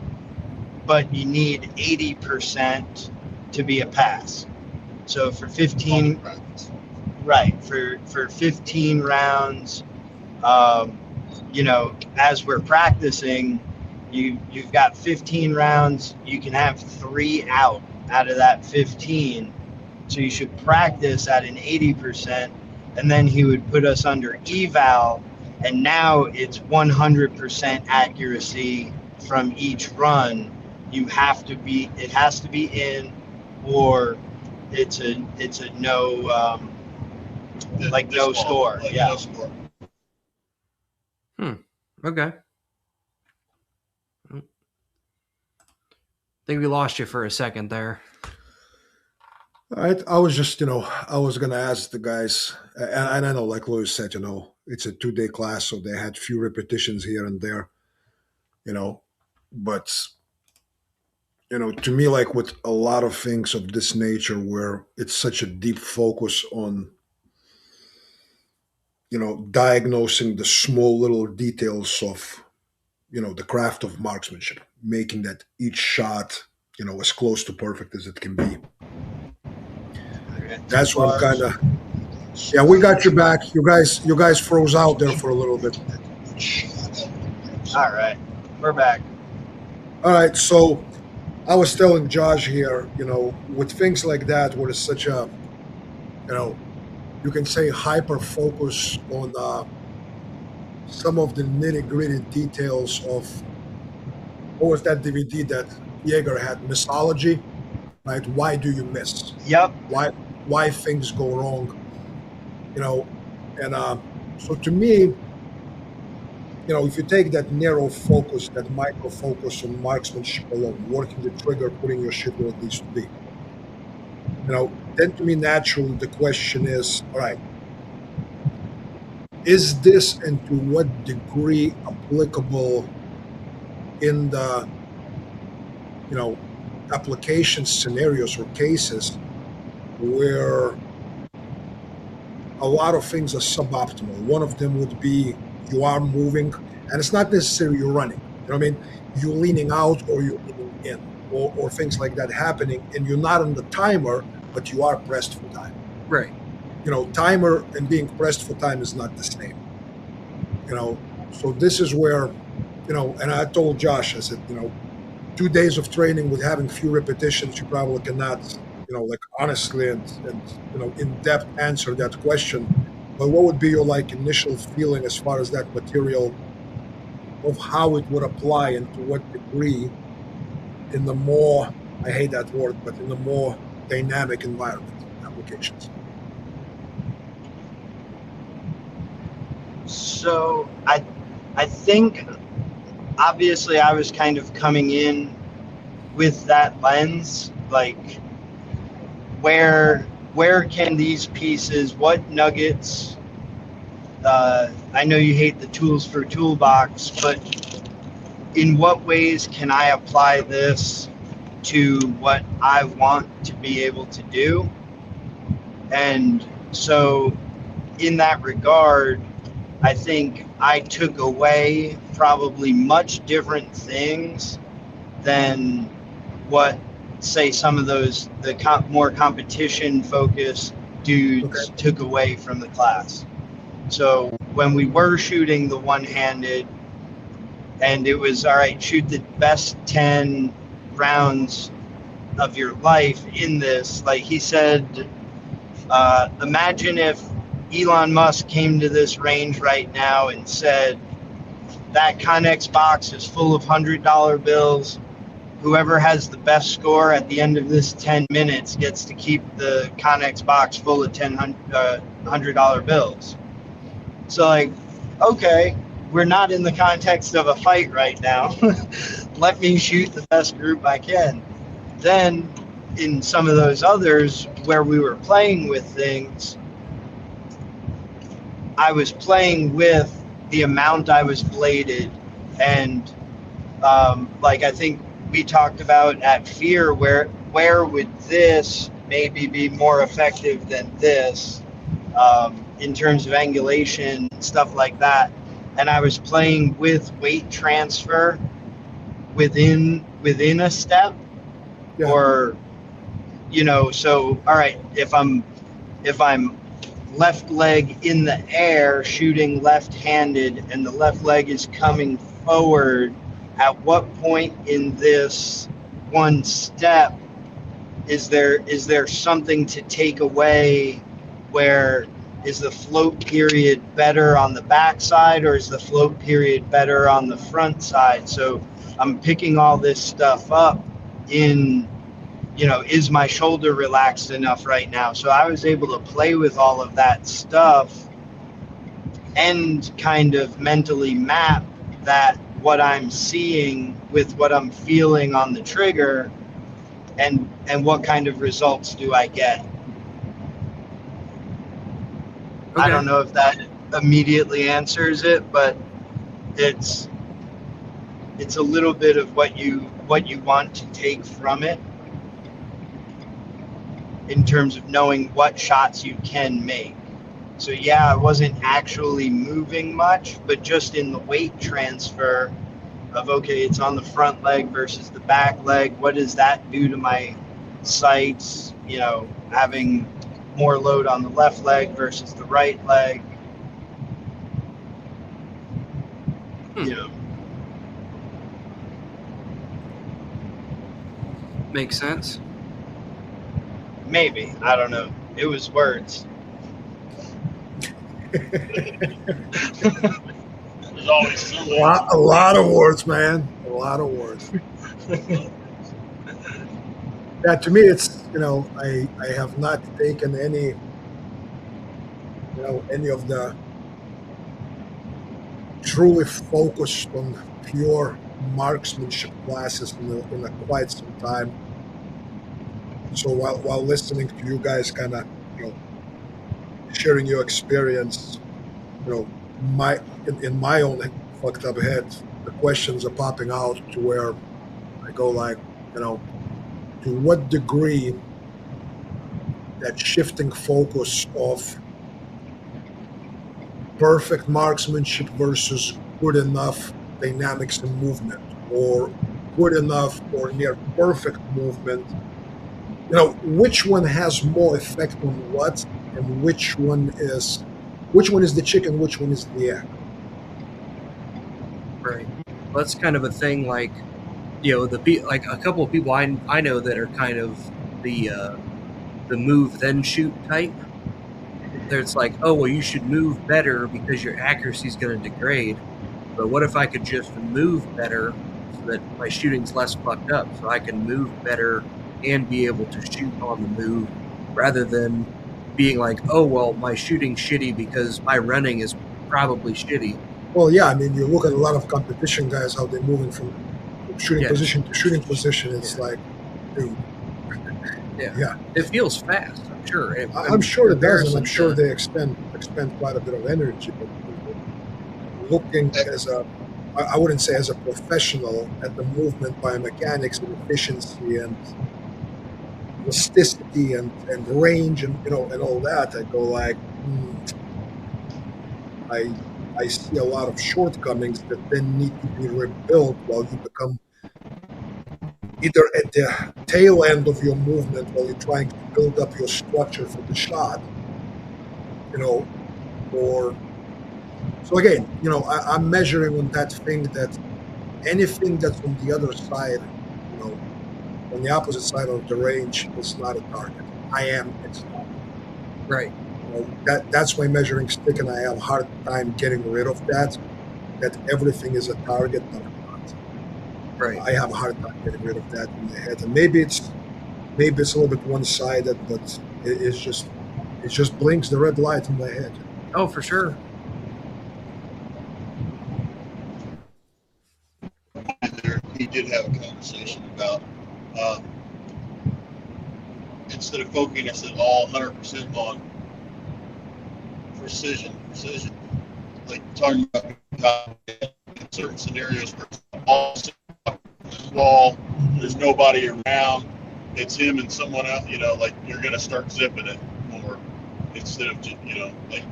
but you need 80% to be a pass. So for 15, right, for 15 rounds, as we're practicing, you've got 15 rounds, you can have 3 out of that 15. So you should practice at an 80%, and then he would put us under eval, and now it's 100% accuracy from each run, it has to be in, or it's a no, like no score. Like Yeah. no score. Okay. I think we lost you for a second there. I was just, I was gonna ask the guys, and I know, like Louis said, it's a 2-day class, so they had few repetitions here and there, but to me, like with a lot of things of this nature, where it's such a deep focus on, diagnosing the small little details of, the craft of marksmanship, making that each shot, as close to perfect as it can be. That's what I'm kind of. Yeah, we got you back. You guys froze out there for a little bit. All right, we're back. All right, so I was telling Josh here, with things like that, where it's such a, you can say hyper focus on some of the nitty gritty details of what was that DVD that Jaeger had, Missology, right? Why do you miss? Yep. Why things go wrong, and so to me, if you take that narrow focus, that micro focus on marksmanship alone, working the trigger, putting your shit where it needs to be, then to me, naturally, the question is, all right, is this and to what degree applicable in the, application scenarios or cases where a lot of things are suboptimal. One of them would be you are moving, and it's not necessarily you're running. You know what I mean? You're leaning out or you're leaning in, or things like that happening, and you're not on the timer, but you are pressed for time. Right. Timer and being pressed for time is not the same. So this is where, and I told Josh, I said, 2 days of training with having few repetitions, you probably cannot, like honestly and in depth answer that question. But what would be your initial feeling as far as that material, of how it would apply and to what degree in the more, I hate that word, but in the more dynamic environment applications? So I think obviously I was kind of coming in with that lens, like where can these pieces, what nuggets, I know you hate the tools for toolbox, but in what ways can I apply this to what I want to be able to do? And so in that regard, I think I took away probably much different things than what, say, some of those more competition focused dudes took away from the class. So when we were shooting the one-handed, and it was all right, shoot the best 10 rounds of your life in this, like he said, imagine if Elon Musk came to this range right now and said, that Connex box is full of $100 bills. Whoever has the best score at the end of this 10 minutes gets to keep the Connex box full of $100 bills. So okay, we're not in the context of a fight right now. Let me shoot the best group I can. Then in some of those others where we were playing with things, I was playing with the amount I was bladed, and I think we talked about at Fear, where would this maybe be more effective than this in terms of angulation and stuff like that. And I was playing with weight transfer within a step, or so all right, if I'm left leg in the air shooting left-handed and the left leg is coming forward, at what point in this one step is there something to take away where is the float period better on the back side or is the float period better on the front side? So I'm picking all this stuff up in, is my shoulder relaxed enough right now? So I was able to play with all of that stuff and kind of mentally map that what I'm seeing with what I'm feeling on the trigger, and what kind of results do I get. Okay. I don't know if that immediately answers it, but it's a little bit of what you want to take from it in terms of knowing what shots you can make. So yeah, I wasn't actually moving much, but just in the weight transfer of, okay, it's on the front leg versus the back leg. What does that do to my sights? Having more load on the left leg versus the right leg. Makes sense. Maybe. I don't know. It was words. There's always some a lot of words, man. A lot of words. Yeah, to me, it's, I have not taken any of the truly focused on pure marksmanship classes in quite some time. So while listening to you guys kind of, sharing your experience, in my own fucked up head, the questions are popping out to where I go like, to what degree that shifting focus of perfect marksmanship versus good enough dynamics and movement, or good enough or near perfect movement, which one has more effect on what, and which one is the chicken, which one is the egg. Right. Well, that's kind of a thing, like, like a couple of people I know that are kind of the move then shoot type. There's like, oh, well, you should move better because your accuracy is going to degrade. But what if I could just move better so that my shooting's less fucked up, so I can move better and be able to shoot on the move, rather than being like, oh, well, my shooting's shitty because my running is probably shitty. Well, yeah, I mean, you look at a lot of competition guys, how they're moving from shooting position to shooting position. It's like, dude. Yeah. It feels fast, I'm sure. I'm sure it does, and I'm sure they expend quite a bit of energy. But looking I wouldn't say as a professional at the movement biomechanics and efficiency and elasticity and range and and all that, I go like, I see a lot of shortcomings that then need to be rebuilt while you become either at the tail end of your movement while you're trying to build up your structure for the shot, or so again, I'm measuring on that thing that anything that's on the other side, on the opposite side of the range is not a target. It's not. Right. That's my measuring stick, and I have a hard time getting rid of that everything is a target, but I'm not. Right. I have a hard time getting rid of that in my head, and maybe it's a little bit one-sided, but it just blinks the red light in my head. Oh, for sure. He did have a conversation about instead of focusing all 100% on precision, like talking about how in certain scenarios where wall, there's nobody around, it's him and someone else, like you're gonna start zipping it more instead of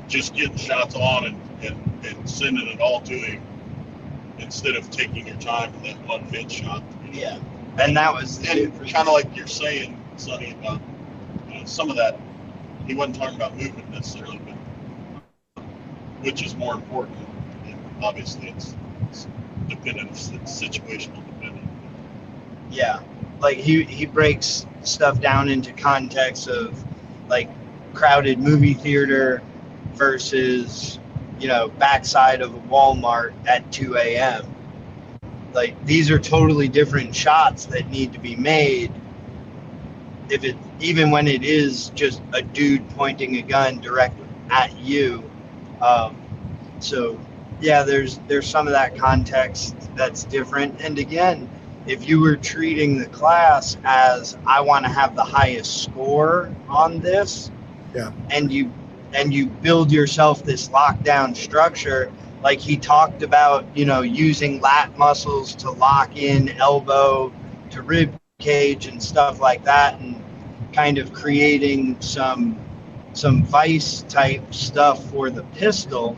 just getting shots on and sending it all to him instead of taking your time for that one mid shot. Yeah, and that was kind of like you're saying, Sonny, about some of that. He wasn't talking about movement necessarily, but which is more important. And obviously, it's dependent, it's situational dependent. Yeah, like he breaks stuff down into context of like crowded movie theater, versus, backside of a Walmart at 2 a.m. Like, these are totally different shots that need to be made. Even when it is just a dude pointing a gun directly at you. So yeah, there's some of that context that's different. And again, if you were treating the class as, I want to have the highest score on this, Yeah. and you build yourself this lockdown structure, like he talked about, using lat muscles to lock in elbow to rib cage and stuff like that, and kind of creating some vice type stuff for the pistol.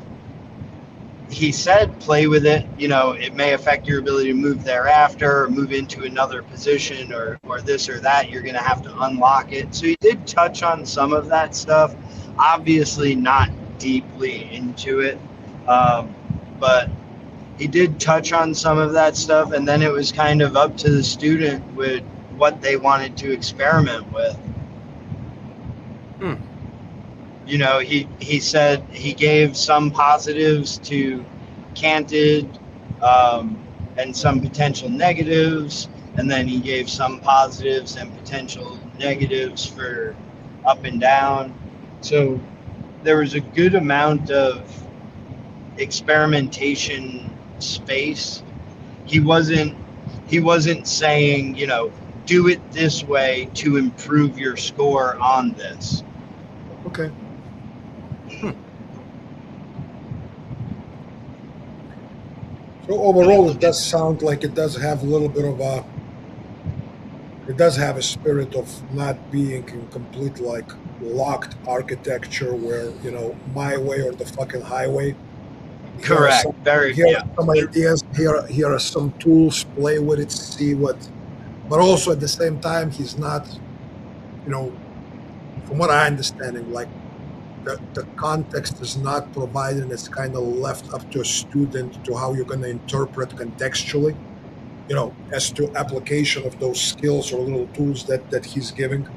He said, play with it. It may affect your ability to move thereafter, or move into another position, or this or that. You're going to have to unlock it. So he did touch on some of that stuff. Obviously not deeply into it, but he did touch on some of that stuff. And then it was kind of up to the student with what they wanted to experiment with. He said he gave some positives to canted, and some potential negatives, and then he gave some positives and potential negatives for up and down. So there was a good amount of experimentation space. He wasn't saying, do it this way to improve your score on this. Okay. So overall, it does sound like it does have a little bit of it does have a spirit of not being in complete like locked architecture where, my way or the fucking highway. Correct. Here are some ideas. Here are some tools. Play with it. See what. But also at the same time, he's not, from what I understanding, like the context is not provided, and it's kind of left up to a student to how you're going to interpret contextually, as to application of those skills or little tools that he's giving.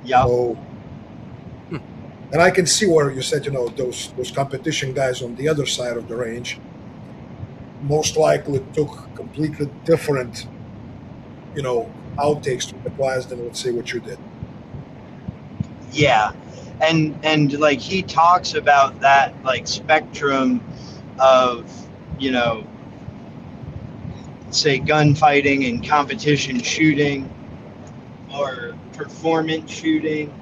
Yeah. So, and I can see where you said, those competition guys on the other side of the range most likely took completely different, outtakes from the class than, let's say, what you did. Yeah. And like he talks about that like spectrum of, say gunfighting and competition shooting or performance shooting.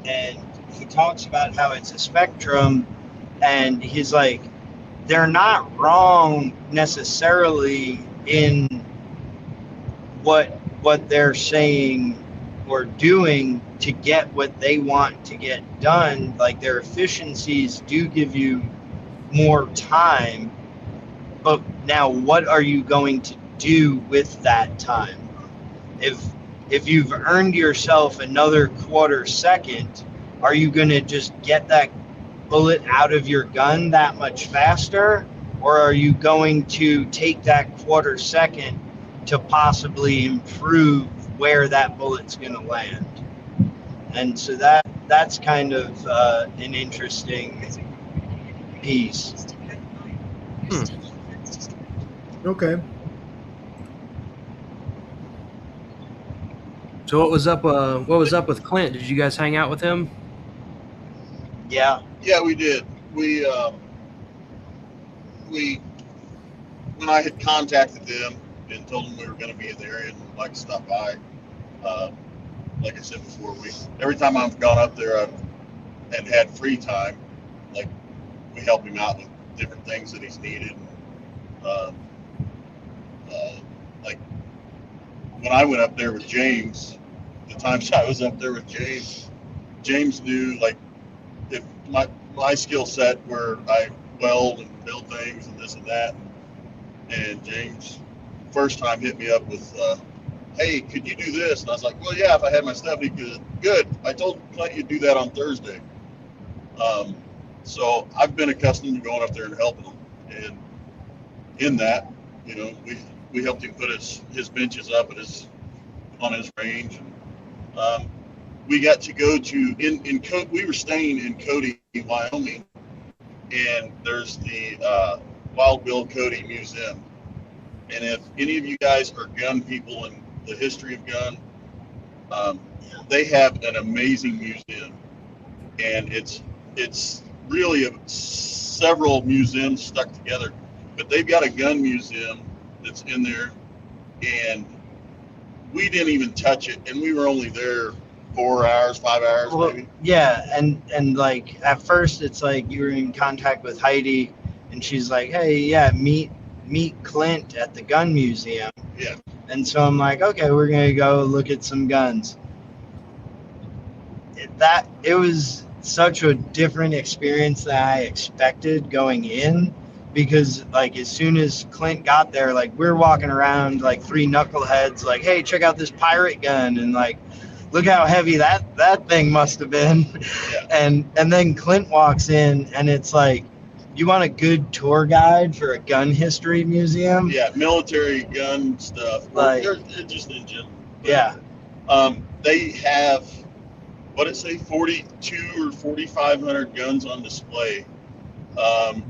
And he talks about how it's a spectrum, and he's like, they're not wrong necessarily in what they're saying or doing to get what they want to get done. Like, their efficiencies do give you more time, but now what are you going to do with that time? If you've earned yourself another quarter second, are you going to just get that bullet out of your gun that much faster? Or are you going to take that quarter second to possibly improve where that bullet's going to land? And so that's kind of an interesting piece. Okay. So what was up? What was up with Clint? Did you guys hang out with him? Yeah. Yeah, we did. We when I had contacted them and told them we were going to be in the area and would like to stop by, like I said before, every time I've gone up there and had free time, like we help him out with different things that he's needed. Like when I went up there with James, the times I was up there with James knew like if my skill set where I weld and build things and this and that, and James first time hit me up with, hey, could you do this? And I was like, well, yeah, if I had my stuff, he could. Good. I told Clint you'd do that on Thursday. So I've been accustomed to going up there and helping him, and in that, we helped him put his benches up on his range. we got to go to we were staying in Cody, Wyoming, and there's the Wild Bill Cody Museum. And if any of you guys are gun people and the history of gun, they have an amazing museum, and it's really several museums stuck together. But they've got a gun museum that's in there, and we didn't even touch it, and we were only there 4 hours, 5 hours, maybe. Yeah, and like at first it's like you were in contact with Heidi, and she's like, hey, yeah, meet Clint at the gun museum. Yeah. And so I'm like, okay, we're gonna go look at some guns. It was such a different experience than I expected going in, because like as soon as Clint got there, like we're walking around like three knuckleheads, like, hey, check out this pirate gun, and like, look how heavy that thing must have been. Yeah. And then Clint walks in, and it's like, you want a good tour guide for a gun history museum? Yeah, military gun stuff. Like, they're just in general. Yeah. They have, what did it say, 42 or 4,500 guns on display,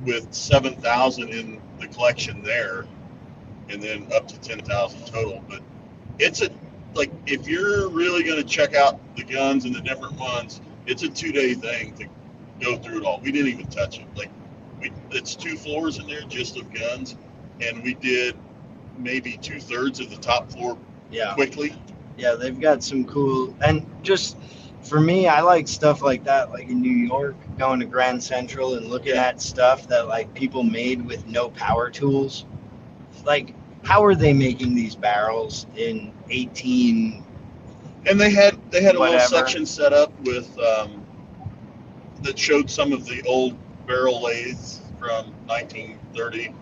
with 7,000 in the collection there, and then up to 10,000 total. But it's like, if you're really going to check out the guns and the different ones, it's a 2-day thing to go through it all. We didn't even touch it. Like, it's 2 floors in there just of guns, and we did maybe 2/3 of the top floor quickly. Yeah, they've got some cool, and just for me, I like stuff like that, like in New York, going to Grand Central and looking at stuff that like people made with no power tools. Like, how are they making these barrels in 18? And they had a little Whatever. section set up with that showed some of the old barrel lathes from 1930.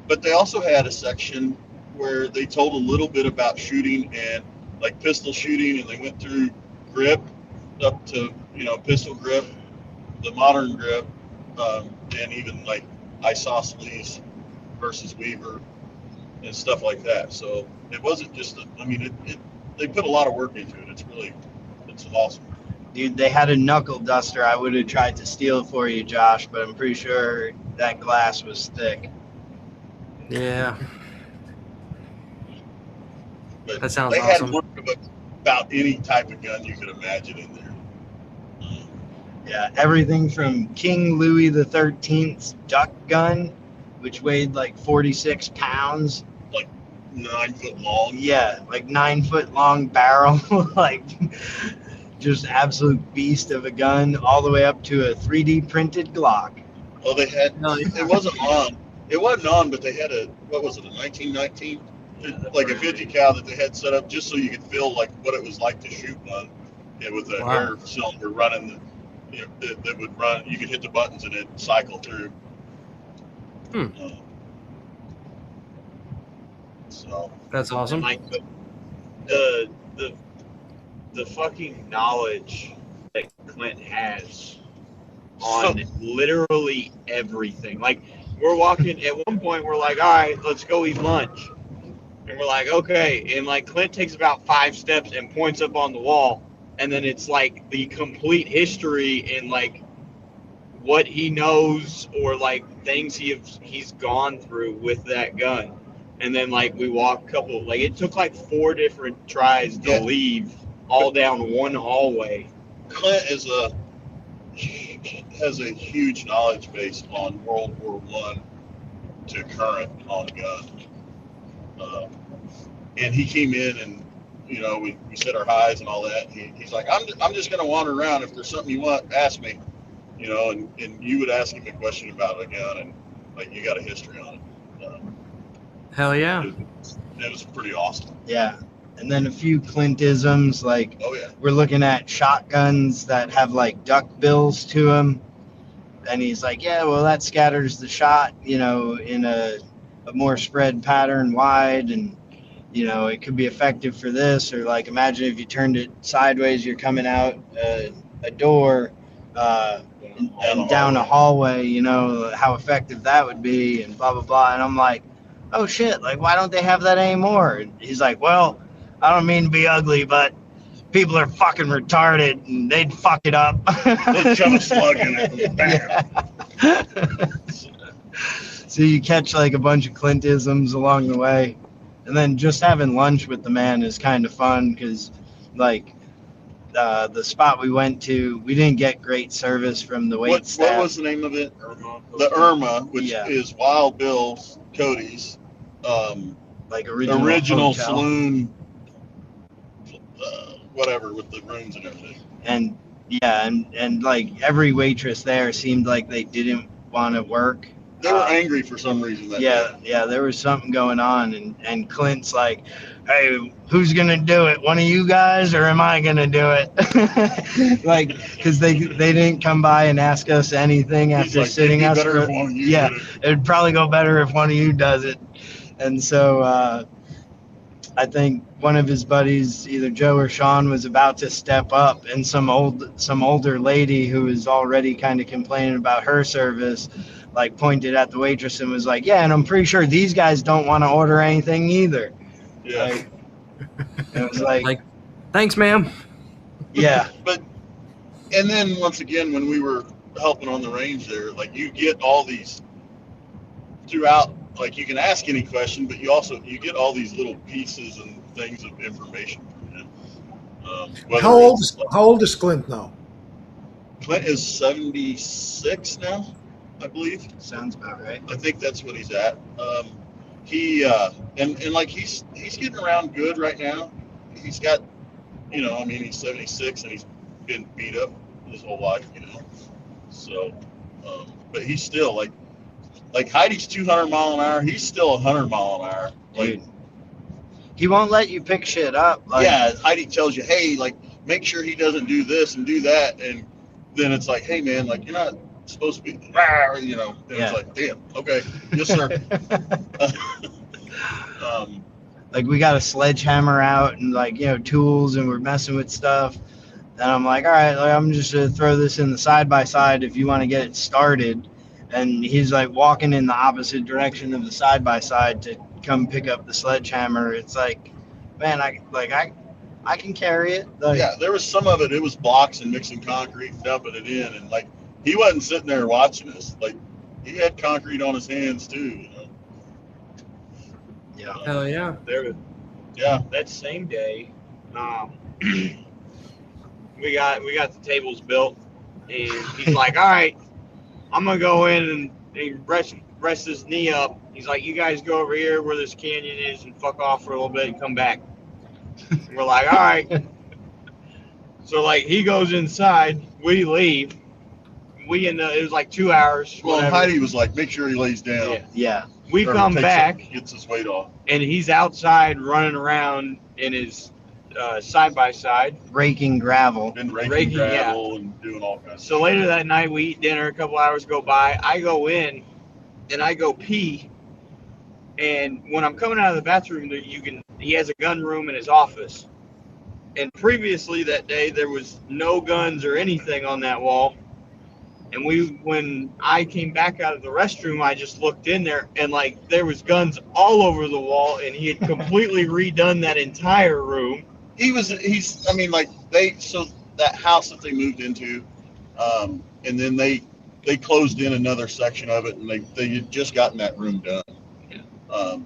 But they also had a section where they told a little bit about shooting and like pistol shooting, and they went through grip up to, pistol grip, the modern grip, and even like isosceles versus Weaver and stuff like that. So it wasn't just they put a lot of work into it. It's awesome. Dude, they had a knuckle duster. I would have tried to steal it for you, Josh, but I'm pretty sure that glass was thick. Yeah. But That sounds they awesome. had work about any type of gun you could imagine in there. Yeah, everything from King Louis XIII's duck gun, which weighed like 46 pounds. 9 foot long. Yeah, like 9 foot long barrel, like just absolute beast of a gun, all the way up to a 3D printed Glock. Well, they had, it wasn't on. It wasn't on, but they had a 1919? Like a 50 cal that they had set up just so you could feel like what it was like to shoot one, with an air cylinder running, that would run. You could hit the buttons and it'd cycle through. So that's awesome. Like the fucking knowledge that Clint has on literally everything. Like, we're walking at one point, we're like, all right, let's go eat lunch. And we're like, okay. And like, Clint takes about 5 steps and points up on the wall. And then it's like the complete history and like what he knows, or like things he's gone through with that gun. And then like we walk it took like 4 different tries to leave, all down one hallway. Clint has a huge knowledge base on World War I to current on guns. And he came in and, we said our highs and all that. He's like, I'm just going to wander around. If there's something you want, ask me. And you would ask him a question about a gun, and like, you got a history on it. Hell yeah. It was pretty awesome. Yeah. And then a few Clintisms, like, oh yeah, we're looking at shotguns that have like duck bills to them. And he's like, yeah, well, that scatters the shot, in a more spread pattern wide, and it could be effective for this. Or like, imagine if you turned it sideways, you're coming out a door and down a hallway, how effective that would be, and blah blah blah. And I'm like, oh shit, like, why don't they have that anymore? And he's like, well, I don't mean to be ugly, but people are fucking retarded and they'd fuck it up. They'll shove a slug in it. Bam. Yeah. So you catch like a bunch of Clintisms along the way. And then just having lunch with the man is kind of fun because, like, the spot we went to, we didn't get great service from the wait staff. What was the name of it? The Irma, which is Wild Bill's, Cody's, like original hotel. Saloon, whatever, with the rooms and everything. And yeah, and like every waitress there seemed like they didn't want to work. They were angry for some reason. Yeah, there was something going on, and Clint's like, "Hey, who's gonna do it? One of you guys, or am I gonna do it?" Like, because they didn't come by and ask us anything after sitting us. It'd probably go better if one of you does it. And so I think one of his buddies, either Joe or Sean, was about to step up, and some older lady who was already kind of complaining about her service, like pointed at the waitress and was like, "Yeah, and I'm pretty sure these guys don't want to order anything either." Yeah. Like, it was like, thanks, ma'am. Yeah. And then once again, when we were helping on the range there, like you get all these throughout, like you can ask any question, but you get all these little pieces and things of information from him. How old is Clint now? Clint is 76 now, I believe. Sounds about right. I think that's what he's at. He and like he's getting around good right now. He's got, he's 76 and he's been beat up his whole life, So, but he's still like Heidi's 200 mile an hour. He's still 100 mile an hour. Like, dude, he won't let you pick shit up. Like, yeah, Heidi tells you, hey, like make sure he doesn't do this and do that, and then it's like, hey man, like you're not supposed to be, and it's like, damn, okay, yes sir. Like we got a sledgehammer out and like tools, and we're messing with stuff, and I'm like, all right, like, I'm just gonna throw this in the side by side if you want to get it started, and he's like walking in the opposite direction of the side by side to come pick up the sledgehammer. It's like, man, I can carry it. Like, yeah, there was some of it. It was blocks and mixing concrete and dumping it in, and like he wasn't sitting there watching us. Like he had concrete on his hands too. Yeah. Hell yeah. Yeah. That same day, we got the tables built, and he's like, "All right, I'm gonna go in and rest his knee up." He's like, "You guys go over here where this canyon is and fuck off for a little bit and come back." And we're like, "All right." So like he goes inside, we leave. It was like 2 hours. Well, whatever. Heidi was like, "Make sure he lays down." Yeah. We come back, gets his weight off, and he's outside running around in his side by side, raking gravel. been raking gravel and doing all kinds. So later that night, we eat dinner. A couple hours go by. I go in, and I go pee. And when I'm coming out of the bathroom, he has a gun room in his office. And previously that day, there was no guns or anything on that wall. And when I came back out of the restroom, I just looked in there, and like there was guns all over the wall, and he had completely redone that entire room. So that house that they moved into, and then they closed in another section of it, and they had just gotten that room done. Yeah.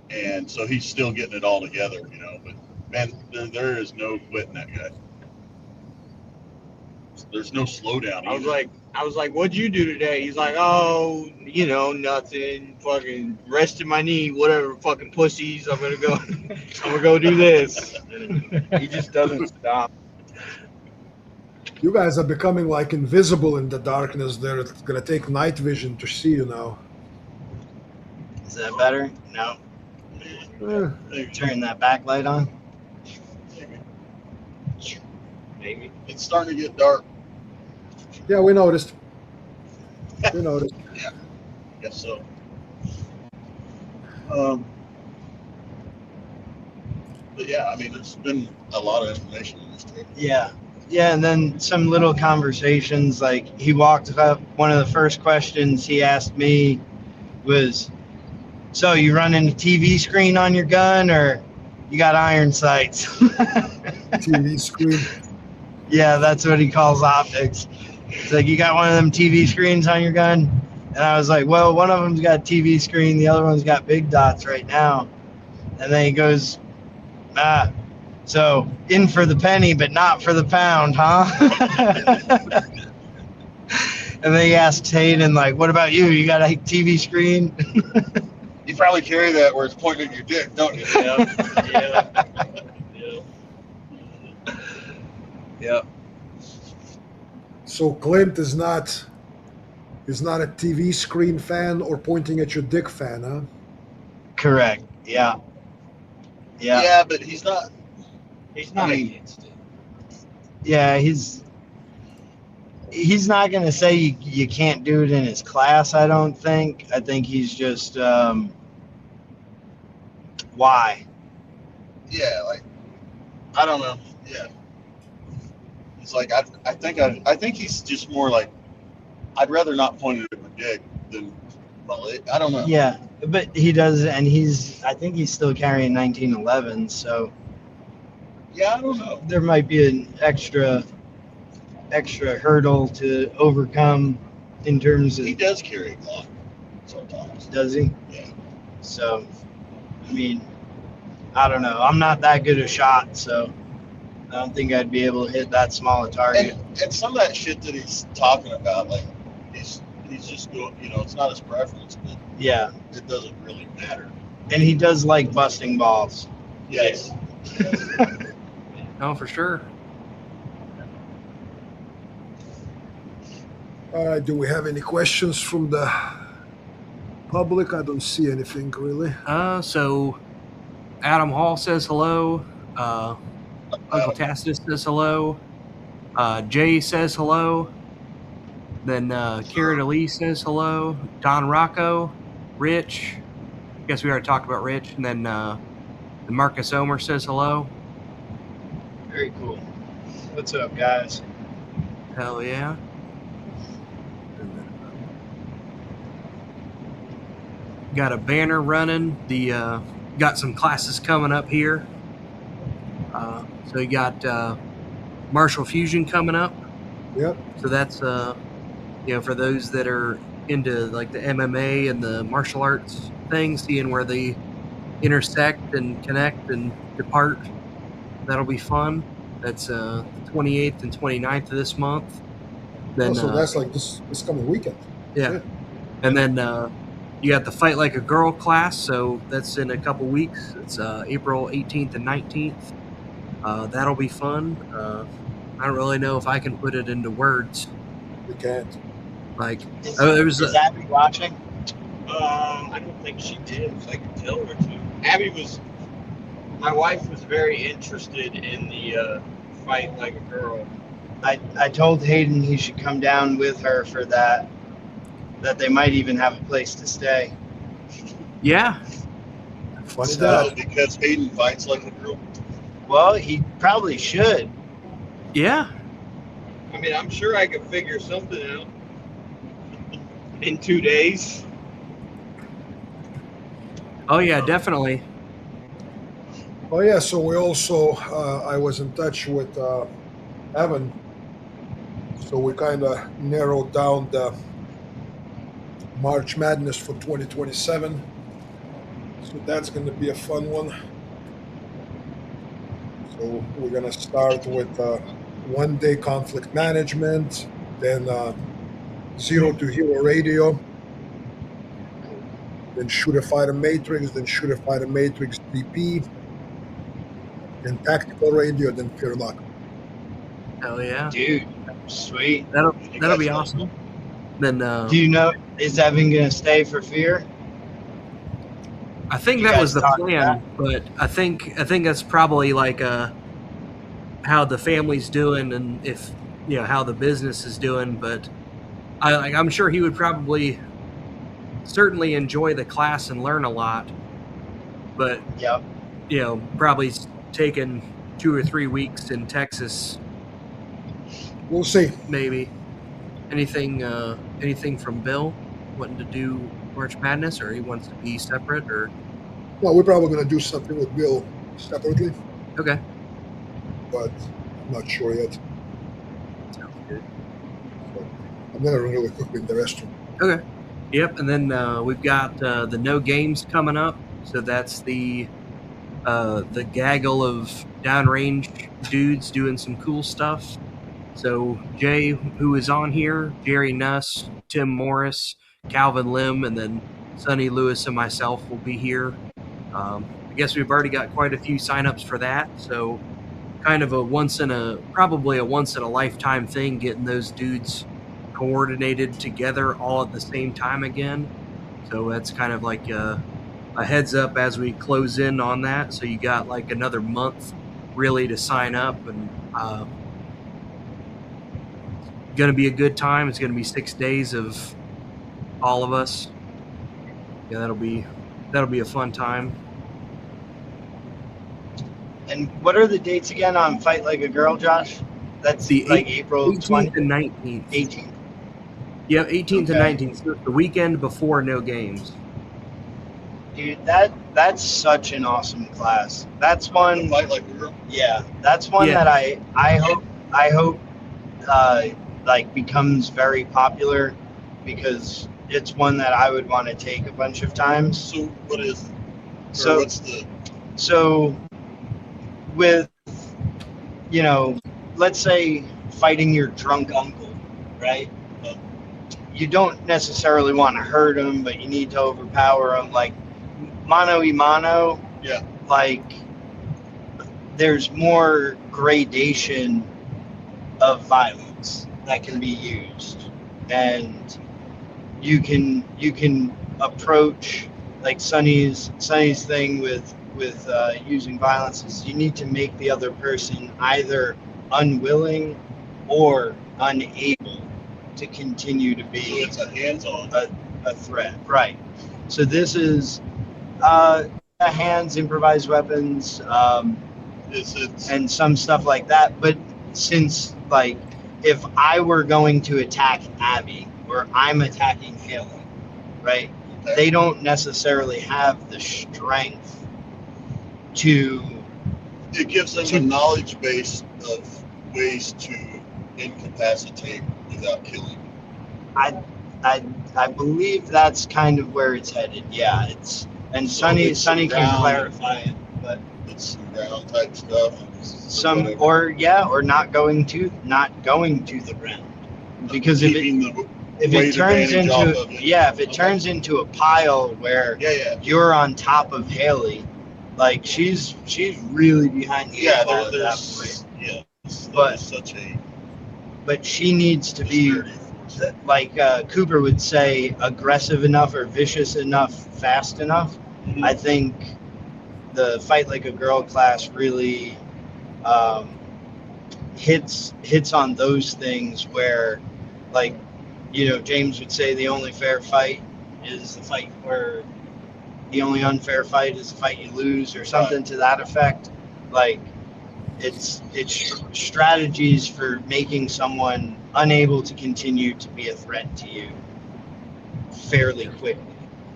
And so he's still getting it all together, but man, there is no quitting that guy. There's no slowdown. I was like, "What'd you do today?" He's like, "Oh, nothing. Fucking rested my knee, whatever. Fucking pussies. I'm gonna go do this." He just doesn't stop. You guys are becoming like invisible in the darkness there. It's gonna take night vision to see you now. Is that better? No. Turn that backlight on. Maybe. It's starting to get dark. Yeah, we noticed. Yeah, guess so. But yeah, I mean, it's been a lot of information in this trip. Yeah, and then some little conversations. Like he walked up. One of the first questions he asked me was, "So you running a TV screen on your gun, or you got iron sights?" TV screen. Yeah, that's what he calls optics. It's like, you got one of them TV screens on your gun? And I was like, well, one of them's got a TV screen, the other one's got big dots right now. And then he goes, so in for the penny, but not for the pound, huh? And then he asked Hayden, like, what about you? You got a TV screen? You probably carry that where it's pointing at your dick, don't you? Yeah. So Clint is not a TV screen fan or pointing at your dick fan, huh? Correct. Yeah. Yeah, but he's not. He's not I mean, against it. Yeah, he's not going to say you can't do it in his class, I don't think. I think he's just, why? Yeah, like, I don't know. Yeah. He's like, I think he's just more like, I'd rather not point it at my dick than, well, I don't know. Yeah, but he does, and I think he's still carrying 1911, so Yeah, I don't know. there might be an extra hurdle to overcome in terms of, He does carry a Glock sometimes. does he? Yeah. So, I mean, I don't know. I'm not that good a shot, so I don't think I'd be able to hit that small a target. And some of that shit that he's talking about, like, he's just going, it's not his preference, but Yeah, it doesn't really matter. and he does like busting balls. Yes. No, for sure. All right, do we have any questions from the public? I don't see anything really. So Adam Hall says hello. Uncle Tacitus says hello. Jay says hello. Then Kara Lee says hello. Don Rocco, Rich. I guess we already talked about Rich. And then Marcus Omer says hello. Very cool. What's up, guys? Hell yeah. Got a banner running. Got some classes coming up here. So you got Martial Fusion coming up. Yep. So that's for those that are into like the MMA and the martial arts thing, seeing where they intersect and connect and depart. That'll be fun. That's the 28th and 29th of this month. Then So that's like this coming weekend. yeah. And then you got the Fight Like a Girl class, so that's in a couple weeks. It's April 18th and 19th. That'll be fun. I don't really know if I can put it into words. We can't. Like, Is Abby watching? I don't think she did. I could tell her to. My wife was very interested in the Fight Like a Girl. I told Hayden he should come down with her for that they might even have a place to stay. Yeah. Funny So- that. Because Hayden fights like a girl. Well, he probably should. Yeah. I mean, I'm sure I could figure something out in 2 days. Oh, yeah, definitely. Oh yeah. So we also I was in touch with Evan. So we kind of narrowed down the March Madness for 2027. So that's going to be a fun one. So we're going to start with 1 day conflict management, then zero to hero radio, then shooter fighter matrix, then shooter fighter matrix DP, then tactical radio, then fear lock. Hell yeah. Dude, sweet. That'll be awesome. Then Do you know, is Evan going to stay for Fear? I think You that guys was the talked plan, but I think that's probably like how the family's doing and if how the business is doing. But I'm sure he would probably certainly enjoy the class and learn a lot. But Yep. Probably taking 2 or 3 weeks in Texas, We'll see. maybe. Anything from Bill wanting to do March Madness, or he wants to be separate, or Well, we're probably going to do something with Bill separately. okay. but I'm not sure yet. Sounds good. So I'm gonna really quickly in the restroom. Okay. Yep. And then we've got the no games coming up. So that's the gaggle of downrange dudes doing some cool stuff. So Jay, who is on here, Jerry Nuss, Tim Morris, Calvin Lim, and then Sonny Lewis and myself will be here. I guess we've already got quite a few signups for that. So kind of probably a once in a lifetime thing, getting those dudes coordinated together all at the same time again. So that's kind of like a heads up as we close in on that. So you got like another month really to sign up, and going to be a good time. It's going to be 6 days of all of us. Yeah, that'll be a fun time. And what are the dates again on Fight Like a Girl, Josh? That's the like April 18th and 19th. 18th. Yeah, 18th and 19th. So the weekend before no games. Dude, that's such an awesome class. That's one. Fight Like a Girl. Yeah, that's one that I hope like becomes very popular, because it's one that I would want to take a bunch of times. So what is? So what's the? So with, you know, let's say fighting your drunk uncle, right? You don't necessarily want to hurt him, but you need to overpower him. Like mano y mano, Yeah. like there's more gradation of violence that can be used, and you can approach, like Sonny's thing with using violence is you need to make the other person either unwilling or unable to continue to So be it's a hands-on. a threat, right? So this is hands, improvised weapons, and some stuff like that. But since, like, if I were going to attack Abby or I'm attacking Haley, right? Okay. They don't necessarily have the strength to. It gives them a knowledge base of ways to incapacitate without killing. I believe that's kind of where it's headed. Yeah, it's, and So Sonny it's can around- clarify it, but It's some ground type stuff. or not going to the ground, because if it weight turns advantage off into of it. if it Okay. turns into a pile where Yeah. you're on top of Haley, like she's really behind the Yeah, eight ball at that there's point. but But- such a But she needs to be, disparity of force. like Cooper would say, aggressive enough or vicious enough, fast enough. Mhm. I think the Fight Like a Girl class really hits on those things where, like, you know, James would say the only fair fight is the fight where the only unfair fight is the fight you lose, or something to that effect. Like, it's strategies for making someone unable to continue to be a threat to you fairly quickly.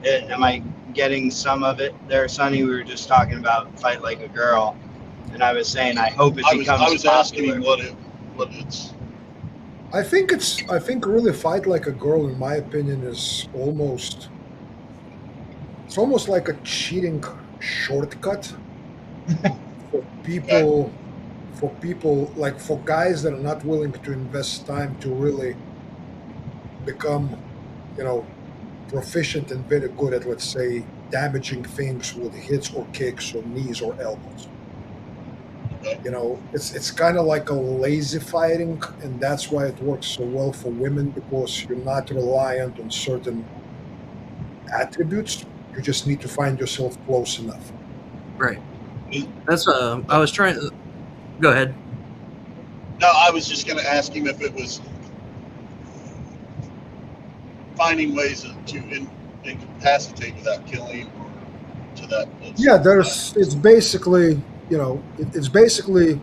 Am I getting some of it there, Sonny? We were just talking about Fight Like a Girl, and I was saying I hope it becomes I was asking popular. him what it's. I think really Fight Like a Girl, in my opinion, is almost like a cheating shortcut for people like for guys that are not willing to invest time to really become, you know, proficient and very good at, let's say, damaging things with hits or kicks or knees or elbows. You know, it's kind of like a lazy fighting, and that's why it works so well for women, because you're not reliant on certain attributes. You just need to find yourself close enough. Right. That's I was trying. Go ahead. No, I was just going to ask him if it was finding ways to incapacitate without killing, or to that. Yeah, it's basically, you know, it's basically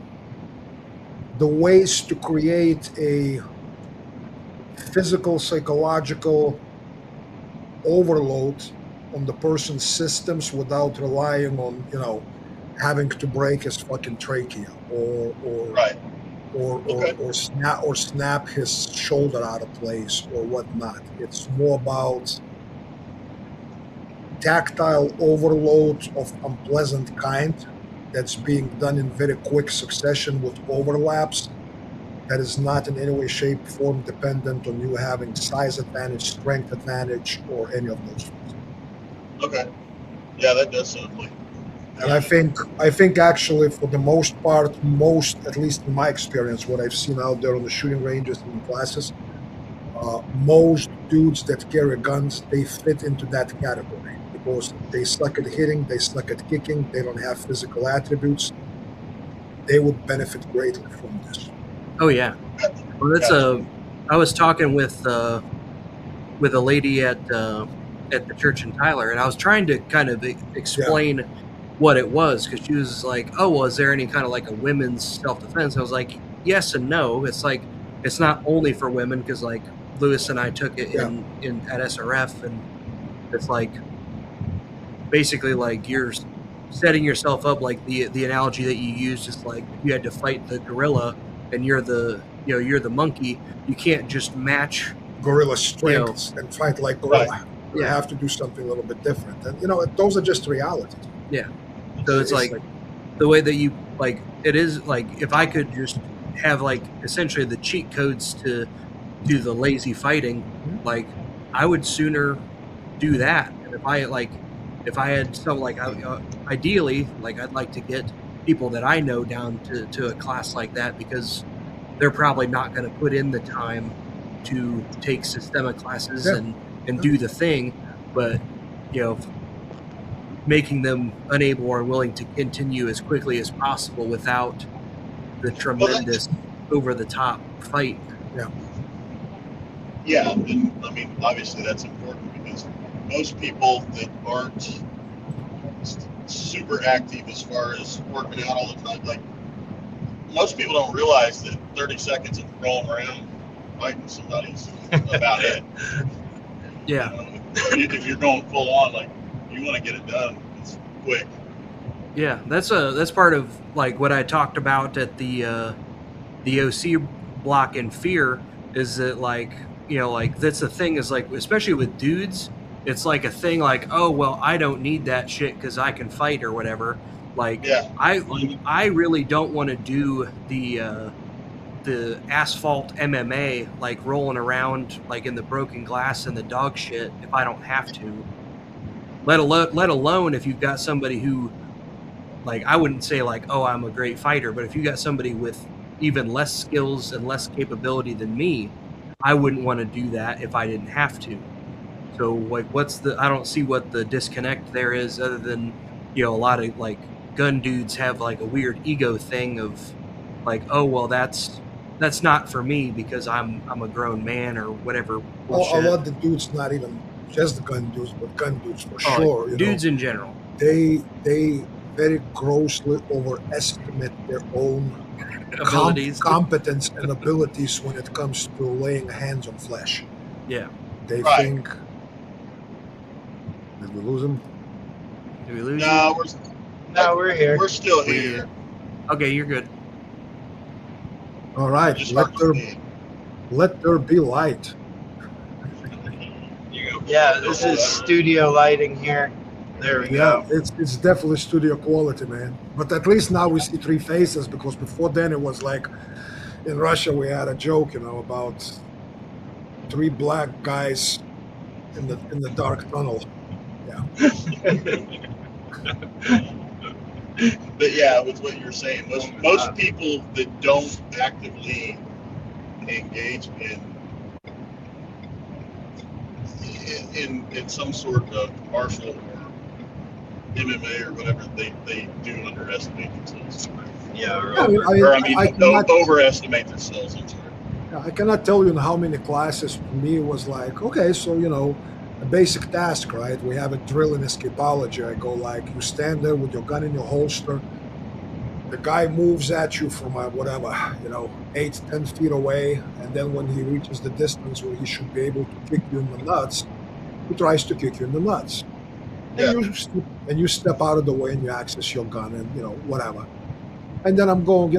the ways to create a physical, psychological overload on the person's systems without relying on, you know, having to break his fucking trachea. or Right. Okay. or snap his shoulder out of place or whatnot. It's more about tactile overload of unpleasant kind that's being done in very quick succession with overlaps that is not in any way, shape, form dependent on you having size advantage, strength advantage, or any of those things. Okay. Yeah, that does sound like. And I think actually for the most part, at least in my experience, what I've seen out there on the shooting ranges and in classes, most dudes that carry guns, they fit into that category because they suck at hitting, they suck at kicking, they don't have physical attributes. They would benefit greatly from this. Oh yeah. Well, that's I was talking with a lady at the church in Tyler, and I was trying to kind of explain what it was, because she was like, "Oh, well, is there any kind of like a women's self-defense?" I was like, "Yes and no. It's like it's not only for women, because like Lewis and I took it in at SRF, and it's like basically like you're setting yourself up, like the analogy that you used is like if you had to fight the gorilla and you're the monkey, you can't just match gorilla strengths and fight like gorilla. Right. You have to do something a little bit different, and those are just realities. Yeah. So it's like the way that you like it is like if I could just have like essentially the cheat codes to do the lazy fighting, like I would sooner do that. And if I had some like ideally, like I'd like to get people that I know down to a class like that, because they're probably not going to put in the time to take systemic classes and do the thing, but making them unable or willing to continue as quickly as possible without the tremendous over-the-top fight. Yeah, and I mean, obviously that's important because most people that aren't super active as far as working out all the time, like most people don't realize that 30 seconds of rolling around fighting somebody's about it. Yeah. If you're going full on, like you want to get it done, it's quick. Yeah, that's part of like what I talked about at the OC block in Fear, is that like like that's the thing is like especially with dudes, it's like a thing like, oh well, I don't need that shit because I can fight or whatever. Like I really don't want to do the asphalt MMA, like rolling around like in the broken glass and the dog shit if I don't have to. Let alone if you've got somebody who, like, I wouldn't say like, oh, I'm a great fighter, but if you got somebody with even less skills and less capability than me, I wouldn't want to do that if I didn't have to. So like, I don't see what the disconnect there is, other than a lot of like gun dudes have like a weird ego thing of like, oh well, that's not for me because I'm a grown man or whatever. Well, a lot of the dudes, not even just the gun dudes, but gun dudes for sure. Dudes in general. They very grossly overestimate their own abilities, competence and abilities when it comes to laying hands on flesh. Yeah. They think. Did we lose him? Did we lose No, we're here. We're still here. Okay, you're good. All right. Let there be light. Yeah, this is studio lighting here. There we go. It's definitely studio quality, man. But at least now we see three faces, because before then it was like in Russia we had a joke, about three black guys in the dark tunnel. Yeah. But yeah, with what you're saying, most people that don't actively engage in some sort of martial or MMA or whatever, they do underestimate themselves. Yeah, don't overestimate themselves. I'm sorry. Yeah, I cannot tell you in how many classes for me it was like, okay, so a basic task, right? We have a drill in escapology. I go like, you stand there with your gun in your holster. The guy moves at you from 8-10 feet away, and then when he reaches the distance where he should be able to kick you in the nuts, he tries to kick you in the nuts. And you step out of the way and you access your gun and whatever. And then I'm going,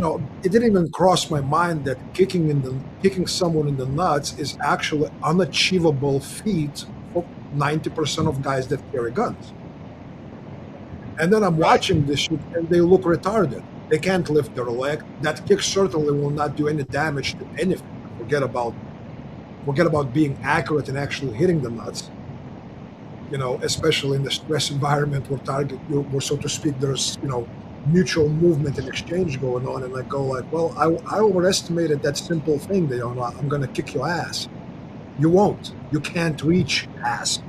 it didn't even cross my mind that kicking someone in the nuts is actually unachievable feat for 90% of guys that carry guns. And then I'm watching this shit, and they look retarded. They can't lift their leg. That kick certainly will not do any damage to anything. Forget about being accurate and actually hitting the nuts. Especially in the stress environment where so to speak, there's mutual movement and exchange going on, and I go like, well, I overestimated that simple thing that I'm going to kick your ass. You won't. You can't reach ass.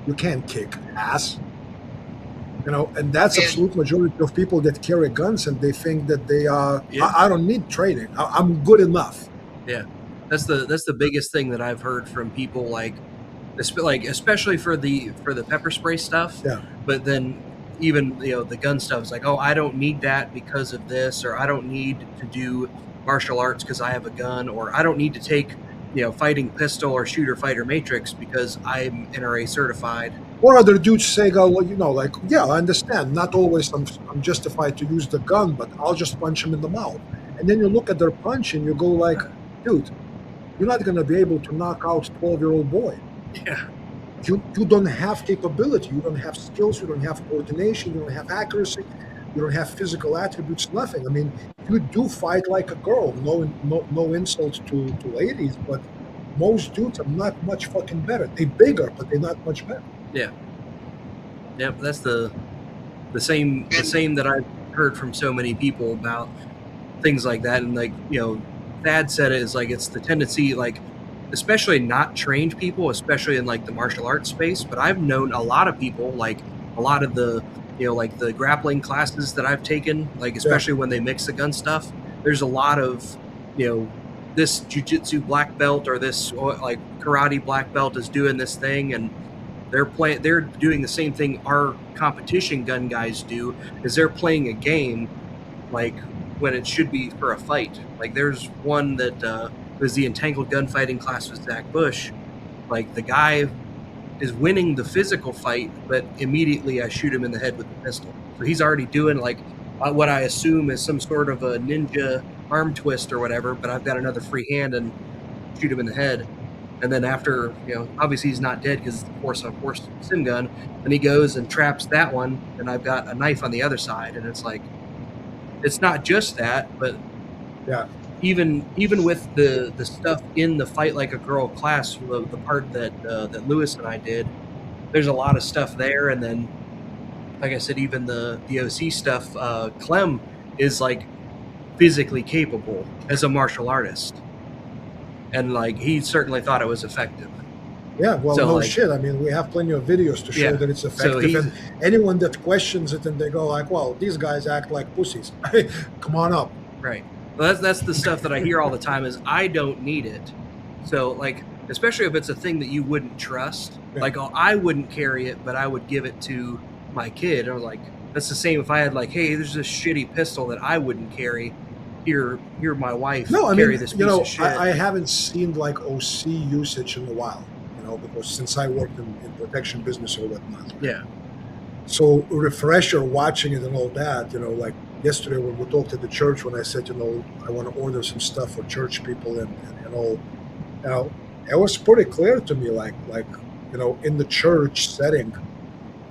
You can't kick ass. And that's absolute majority of people that carry guns, and they think that they are. Yeah. I don't need training. I'm good enough. Yeah, that's the biggest thing that I've heard from people, like especially for the pepper spray stuff. Yeah. But then even the gun stuff is like, oh, I don't need that because of this, or I don't need to do martial arts because I have a gun, or I don't need to take fighting pistol or shooter fighter matrix because I'm NRA certified. Or other dudes say, yeah, I understand. Not always I'm justified to use the gun, but I'll just punch him in the mouth. And then you look at their punch and you go like, dude, you're not going to be able to knock out a 12-year-old boy. Yeah. You don't have capability. You don't have skills. You don't have coordination. You don't have accuracy. You don't have physical attributes, nothing. I mean, you do fight like a girl. No insults to ladies, but most dudes are not much fucking better. They're bigger, but they're not much better. Yeah. Yep, that's the same that I've heard from so many people about things like that. And Thad said it is like it's the tendency, like especially not trained people, especially in like the martial arts space. But I've known a lot of people, like a lot of the like the grappling classes that I've taken, like especially when they mix the gun stuff. There's a lot of this jiu-jitsu black belt or this like karate black belt is doing this thing, and they're doing the same thing our competition gun guys do, is they're playing a game like when it should be for a fight. Like there's one that was the entangled gunfighting class with Zach Bush. Like the guy is winning the physical fight, but immediately I shoot him in the head with the pistol. So he's already doing like what I assume is some sort of a ninja arm twist or whatever, but I've got another free hand and shoot him in the head. And then after, obviously he's not dead because it's a force sim gun, and he goes and traps that one, and I've got a knife on the other side, and it's like, it's not just that, but yeah, even with the stuff in the Fight Like a Girl class, the part that Lewis and I did, there's a lot of stuff there. And then, like I said, even the OC stuff, Clem is like physically capable as a martial artist, and like he certainly thought it was effective. Yeah, well, so, shit. I mean, we have plenty of videos to show that it's effective. So and anyone that questions it and they go like, well, these guys act like pussies. Come on up. Right. Well, that's the stuff that I hear all the time is I don't need it. So, like, especially if it's a thing that you wouldn't trust. Yeah. Like, I wouldn't carry it, but I would give it to my kid. And I was like, that's the same if I had like, hey, there's this shitty pistol that I wouldn't carry. Here, my wife carry this piece of shit. I haven't seen like OC usage in a while. Because since I worked in protection business or whatnot. Yeah. So refresher watching it and all that, like yesterday when we talked at the church, when I said, I want to order some stuff for church people and all, it was pretty clear to me, like, in the church setting,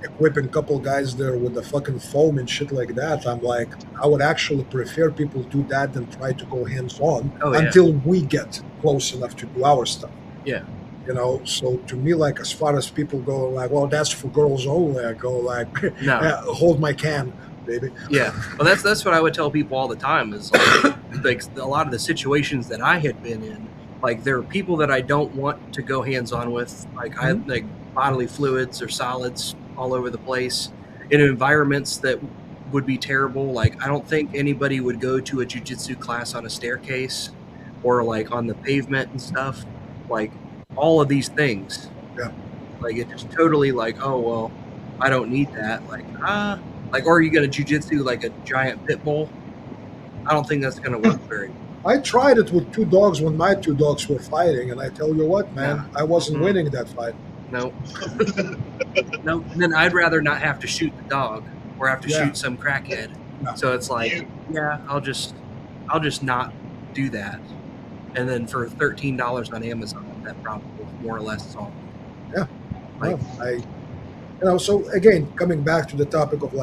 equipping a couple guys there with the fucking foam and shit like that. I'm like, I would actually prefer people do that than try to go hands-on until we get close enough to do our stuff. Yeah. So to me, like, as far as people go like, well, that's for girls only, I go like, no. Hold my can, baby. Yeah. Well, that's what I would tell people all the time is like a lot of the situations that I had been in, like there are people that I don't want to go hands-on with. Like I have like bodily fluids or solids all over the place in environments that would be terrible. Like I don't think anybody would go to a jiu-jitsu class on a staircase or like on the pavement and stuff. Like all of these things. Yeah. Like it just totally like, oh well, I don't need that. Like or are you gonna jiu-jitsu like a giant pit bull? I don't think that's gonna work very well. I tried it with 2 dogs when my 2 dogs were fighting, and I tell you what, man, I wasn't winning that fight. No. No. And then I'd rather not have to shoot the dog or have to shoot some crackhead. So it's like, yeah, I'll just not do that. And then for $13 on Amazon, that probably more or less is all. Yeah. Like, So again, coming back to the topic of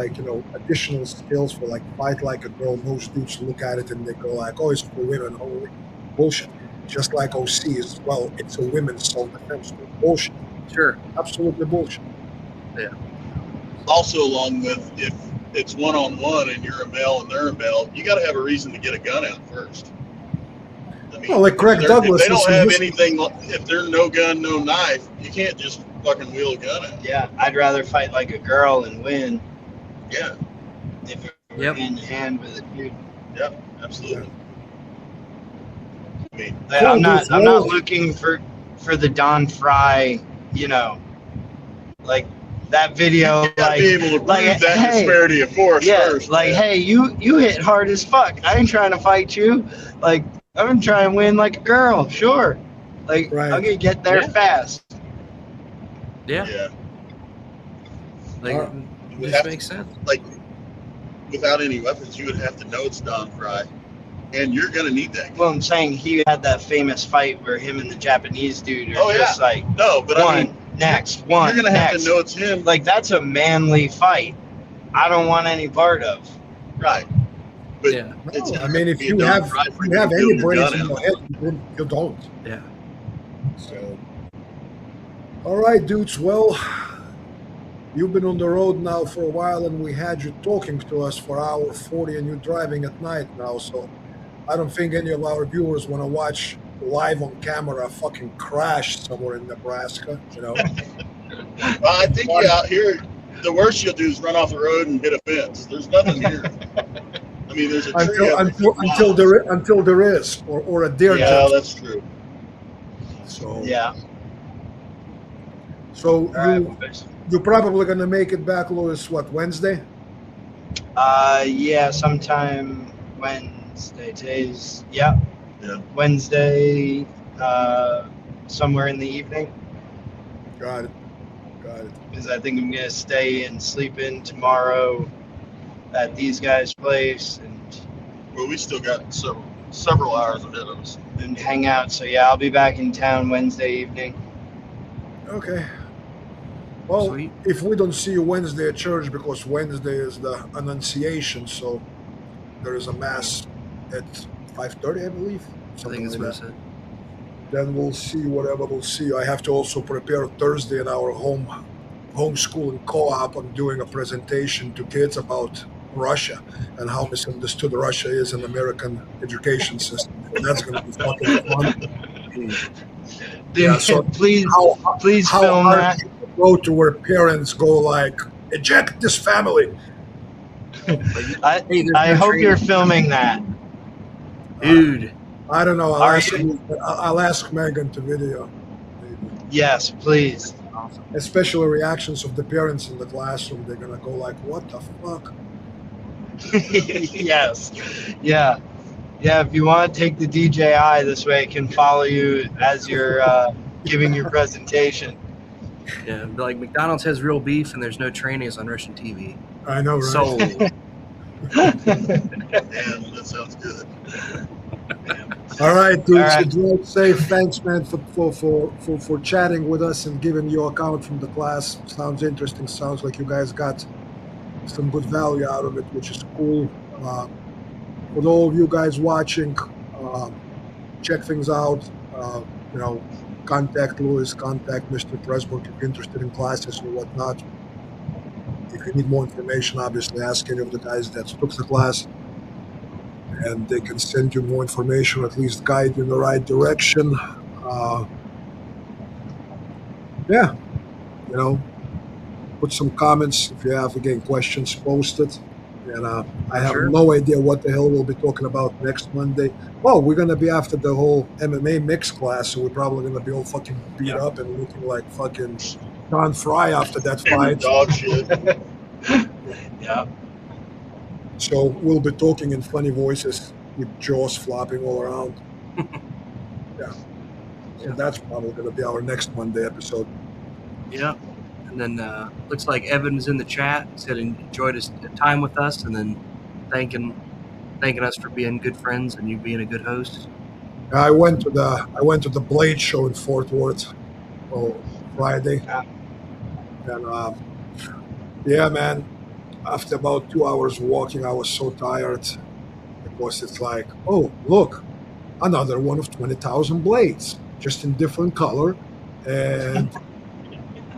additional skills for fight like a girl, most dudes look at it and they go like, oh, it's for women. Holy bullshit. Just like OC is, well, it's a women's self-defense. Bullshit. Sure. Absolutely bullshit. Yeah. Also, along with, if it's one-on-one and you're a male and they're a male, you got to have a reason to get a gun out first. I mean, well, like Craig Douglas. If they don't have anything, if they're no gun, no knife, you can't just fucking wheel a gun out. Yeah, I'd rather fight like a girl and win. Yeah. If we're in hand with a dude. Yep, absolutely. I mean, I'm not looking for the Don Fry, like that video. You gotta be able to prove that disparity of force first. Hey, you hit hard as fuck. I ain't trying to fight you. Like, I'm trying to win like a girl. Sure. Like, right. I'm gonna get there fast. Yeah. Like, this makes sense. Like, without any weapons, you would have to know it's Don Fry, and you're gonna need that. Well, I'm saying he had that famous fight where him and the Japanese dude are just like, but I mean, next one. You're gonna have to know it's him. Like, that's a manly fight. I don't want any part of. Right. But I mean, if you have any brains in your head, you don't. Yeah. So, all right, dudes. Well, you've been on the road now for a while, and we had you talking to us for hour 40, and you're driving at night now. So, I don't think any of our viewers want to watch live on camera a fucking crash somewhere in Nebraska. Well, I think out here, the worst you'll do is run off the road and hit a fence. There's nothing here. I mean, there's a tree until there is, or a deer. Yeah, that's true. So yeah. So you're probably gonna make it back, Louis. What, Wednesday? Yeah, sometime Wednesday. Today's Wednesday, somewhere in the evening. Got it. Because I think I'm gonna stay and sleep in tomorrow at these guys' place, and we still got several hours ahead of us and hang out. So yeah, I'll be back in town Wednesday evening. Okay. Well, Sweet. If we don't see you Wednesday at church, because Wednesday is the Annunciation, so there is a mass at 5:30, I believe. I think it's what I said. Then we'll see whatever we'll see. I have to also prepare Thursday in our homeschooling co-op. I'm doing a presentation to kids about Russia and how misunderstood Russia is in American education system. So that's going to be fucking fun. Yeah, so please film that. Go to where parents go like, eject this family. I hope you're filming that, dude. I don't know. I'll ask Megan to video. Maybe. Yes, please. Awesome. Especially reactions of the parents in the classroom. They're gonna go like, "What the fuck?" Yes. Yeah. If you want to take the DJI this way, it can follow you as you're giving your presentation. Yeah, like McDonald's has real beef and there's no trainings on Russian TV. I know, right? So, that sounds good. All right, dudes. Drive safe. Thanks, man, for chatting with us and giving your account from the class. Sounds interesting. Sounds like you guys got some good value out of it, which is cool. For all of you guys watching, check things out. Contact Louis, contact Mr. Pressburg if you're interested in classes or whatnot. If you need more information, obviously ask any of the guys that took the class, and they can send you more information, or at least guide you in the right direction. Put some comments if you have, again, questions, post it. And I have no idea what the hell we'll be talking about next Monday. Oh, we're going to be after the whole MMA mix class, so we're probably going to be all fucking beat up and looking like fucking Don Fry after that fight. Dog shit. Yeah. So we'll be talking in funny voices with jaws flopping all around. So that's probably going to be our next Monday episode. Yeah. And then looks like Evan's in the chat. Said enjoyed his time with us. And then thanking us for being good friends and you being a good host. I went to the Blade show in Fort Worth Friday, and yeah, man. After about 2 hours walking, I was so tired because it's like, oh, look, another one of 20,000 blades, just in different color, and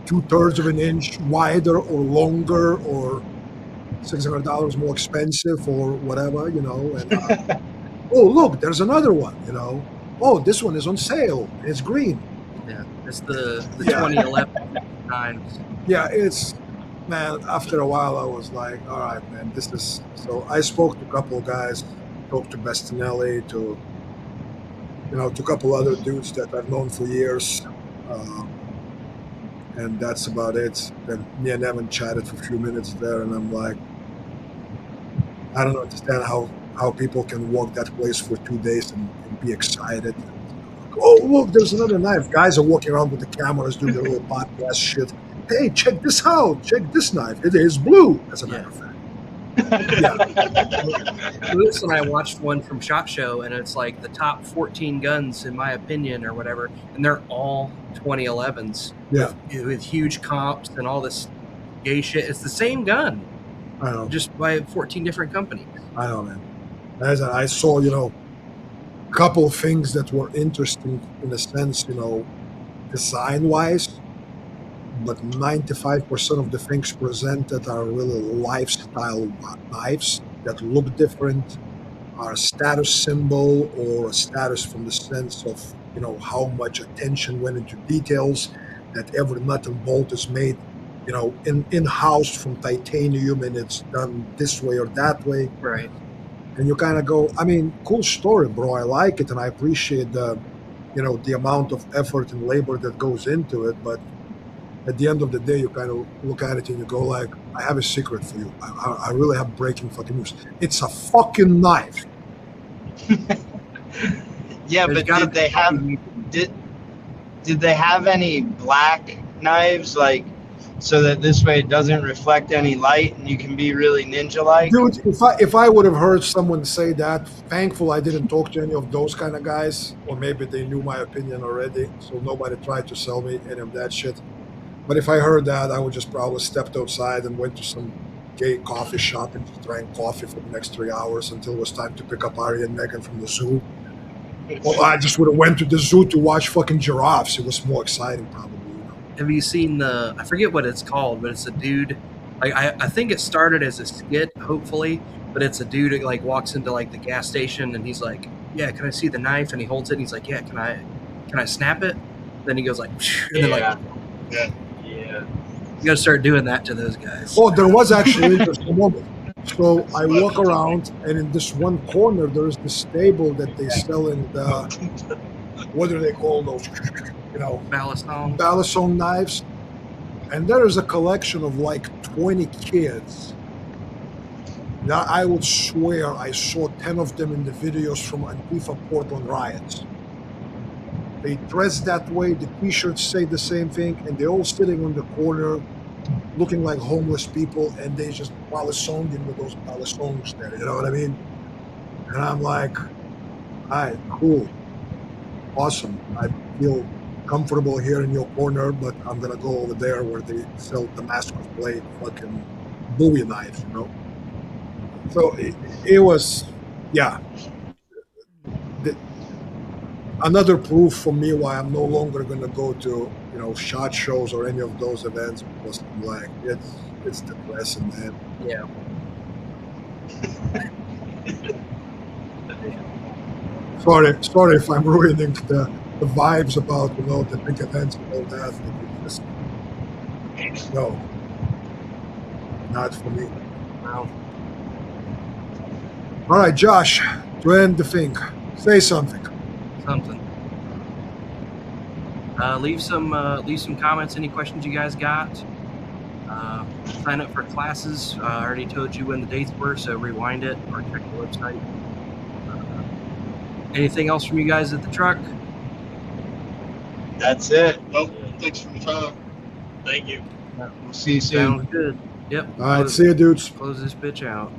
2/3 of an inch wider or longer, or $600 more expensive, or whatever, you know. And oh, look, there's another one, you know. Oh, this one is on sale. It's green. Yeah, it's the 2011 knives. Yeah, it's, man, after a while, I was like, all right, man, this is. So I spoke to a couple of guys, talked to Bestinelli, to a couple other dudes that I've known for years, and that's about it. Then me and Evan chatted for a few minutes there, and I'm like, I don't understand how people can walk that place for 2 days and be excited. Oh, look, there's another knife. Guys are walking around with the cameras doing their little podcast shit. Hey, check this out. Check this knife. It is blue, as a matter of fact. Yeah. Lewis and I watched one from SHOT Show, and it's like the top 14 guns, in my opinion, or whatever, and they're all 2011s. Yeah. With huge comps and all this gay shit. It's the same gun. I know. Just by 14 different companies. I know, man. As I saw, couple of things that were interesting in a sense, design-wise, but 95% of the things presented are really lifestyle knives that look different, are a status symbol or a status from the sense of, how much attention went into details, that every nut and bolt is made, in-house from titanium, and it's done this way or that way. Right. And you kind of go, I mean, cool story, bro. I like it, and I appreciate the amount of effort and labor that goes into it. But at the end of the day, you kind of look at it and you go like, I have a secret for you. I really have breaking fucking news. It's a fucking knife. Yeah, but did they have any black knives, like, so that this way it doesn't reflect any light and you can be really ninja-like? Dude, if I would have heard someone say that, thankful I didn't talk to any of those kind of guys, or maybe they knew my opinion already, so nobody tried to sell me any of that shit. But if I heard that, I would just probably stepped outside and went to some gay coffee shop and just drank coffee for the next 3 hours until it was time to pick up Ari and Megan from the zoo. Well, I just would have went to the zoo to watch fucking giraffes. It was more exciting, probably. Have you seen I forget what it's called, but it's a dude. Like I think it started as a skit, hopefully, but it's a dude that like walks into like the gas station and he's like, "Yeah, can I see the knife?" And he holds it and he's like, "Yeah, can I snap it?" Then he goes like, and then like, yeah. You gotta start doing that to those guys. Oh, there was actually just a moment. So I walk around, and in this one corner, there's this stable that they sell in the, what do they call those? Balisong knives. And there is a collection of like 20 kids. Now, I would swear I saw 10 of them in the videos from Antifa Portland riots. They dress that way, the t-shirts say the same thing, and they're all sitting on the corner looking like homeless people, and they just balisonging with those balisongs there, you know what I mean? And I'm like, all right, cool, awesome. I feel comfortable here in your corner, but I'm gonna go over there where they sell Damascus blade fucking Bowie knives, So it was, yeah. Another proof for me why I'm no longer gonna go to SHOT shows or any of those events, because I'm like, it's depressing, man. Yeah. Sorry if I'm ruining the vibes about the big events and all that. Just, no, not for me. Wow. All right, Josh, to end the thing, say something. Leave some comments. Any questions you guys got? Sign up for classes. I already told you when the dates were, so rewind it or check the website. Anything else from you guys at the truck? That's it. Well, thanks for your time. Thank you. We'll see you soon. Sounds good. Yep. All right, see you, dudes. Close this bitch out.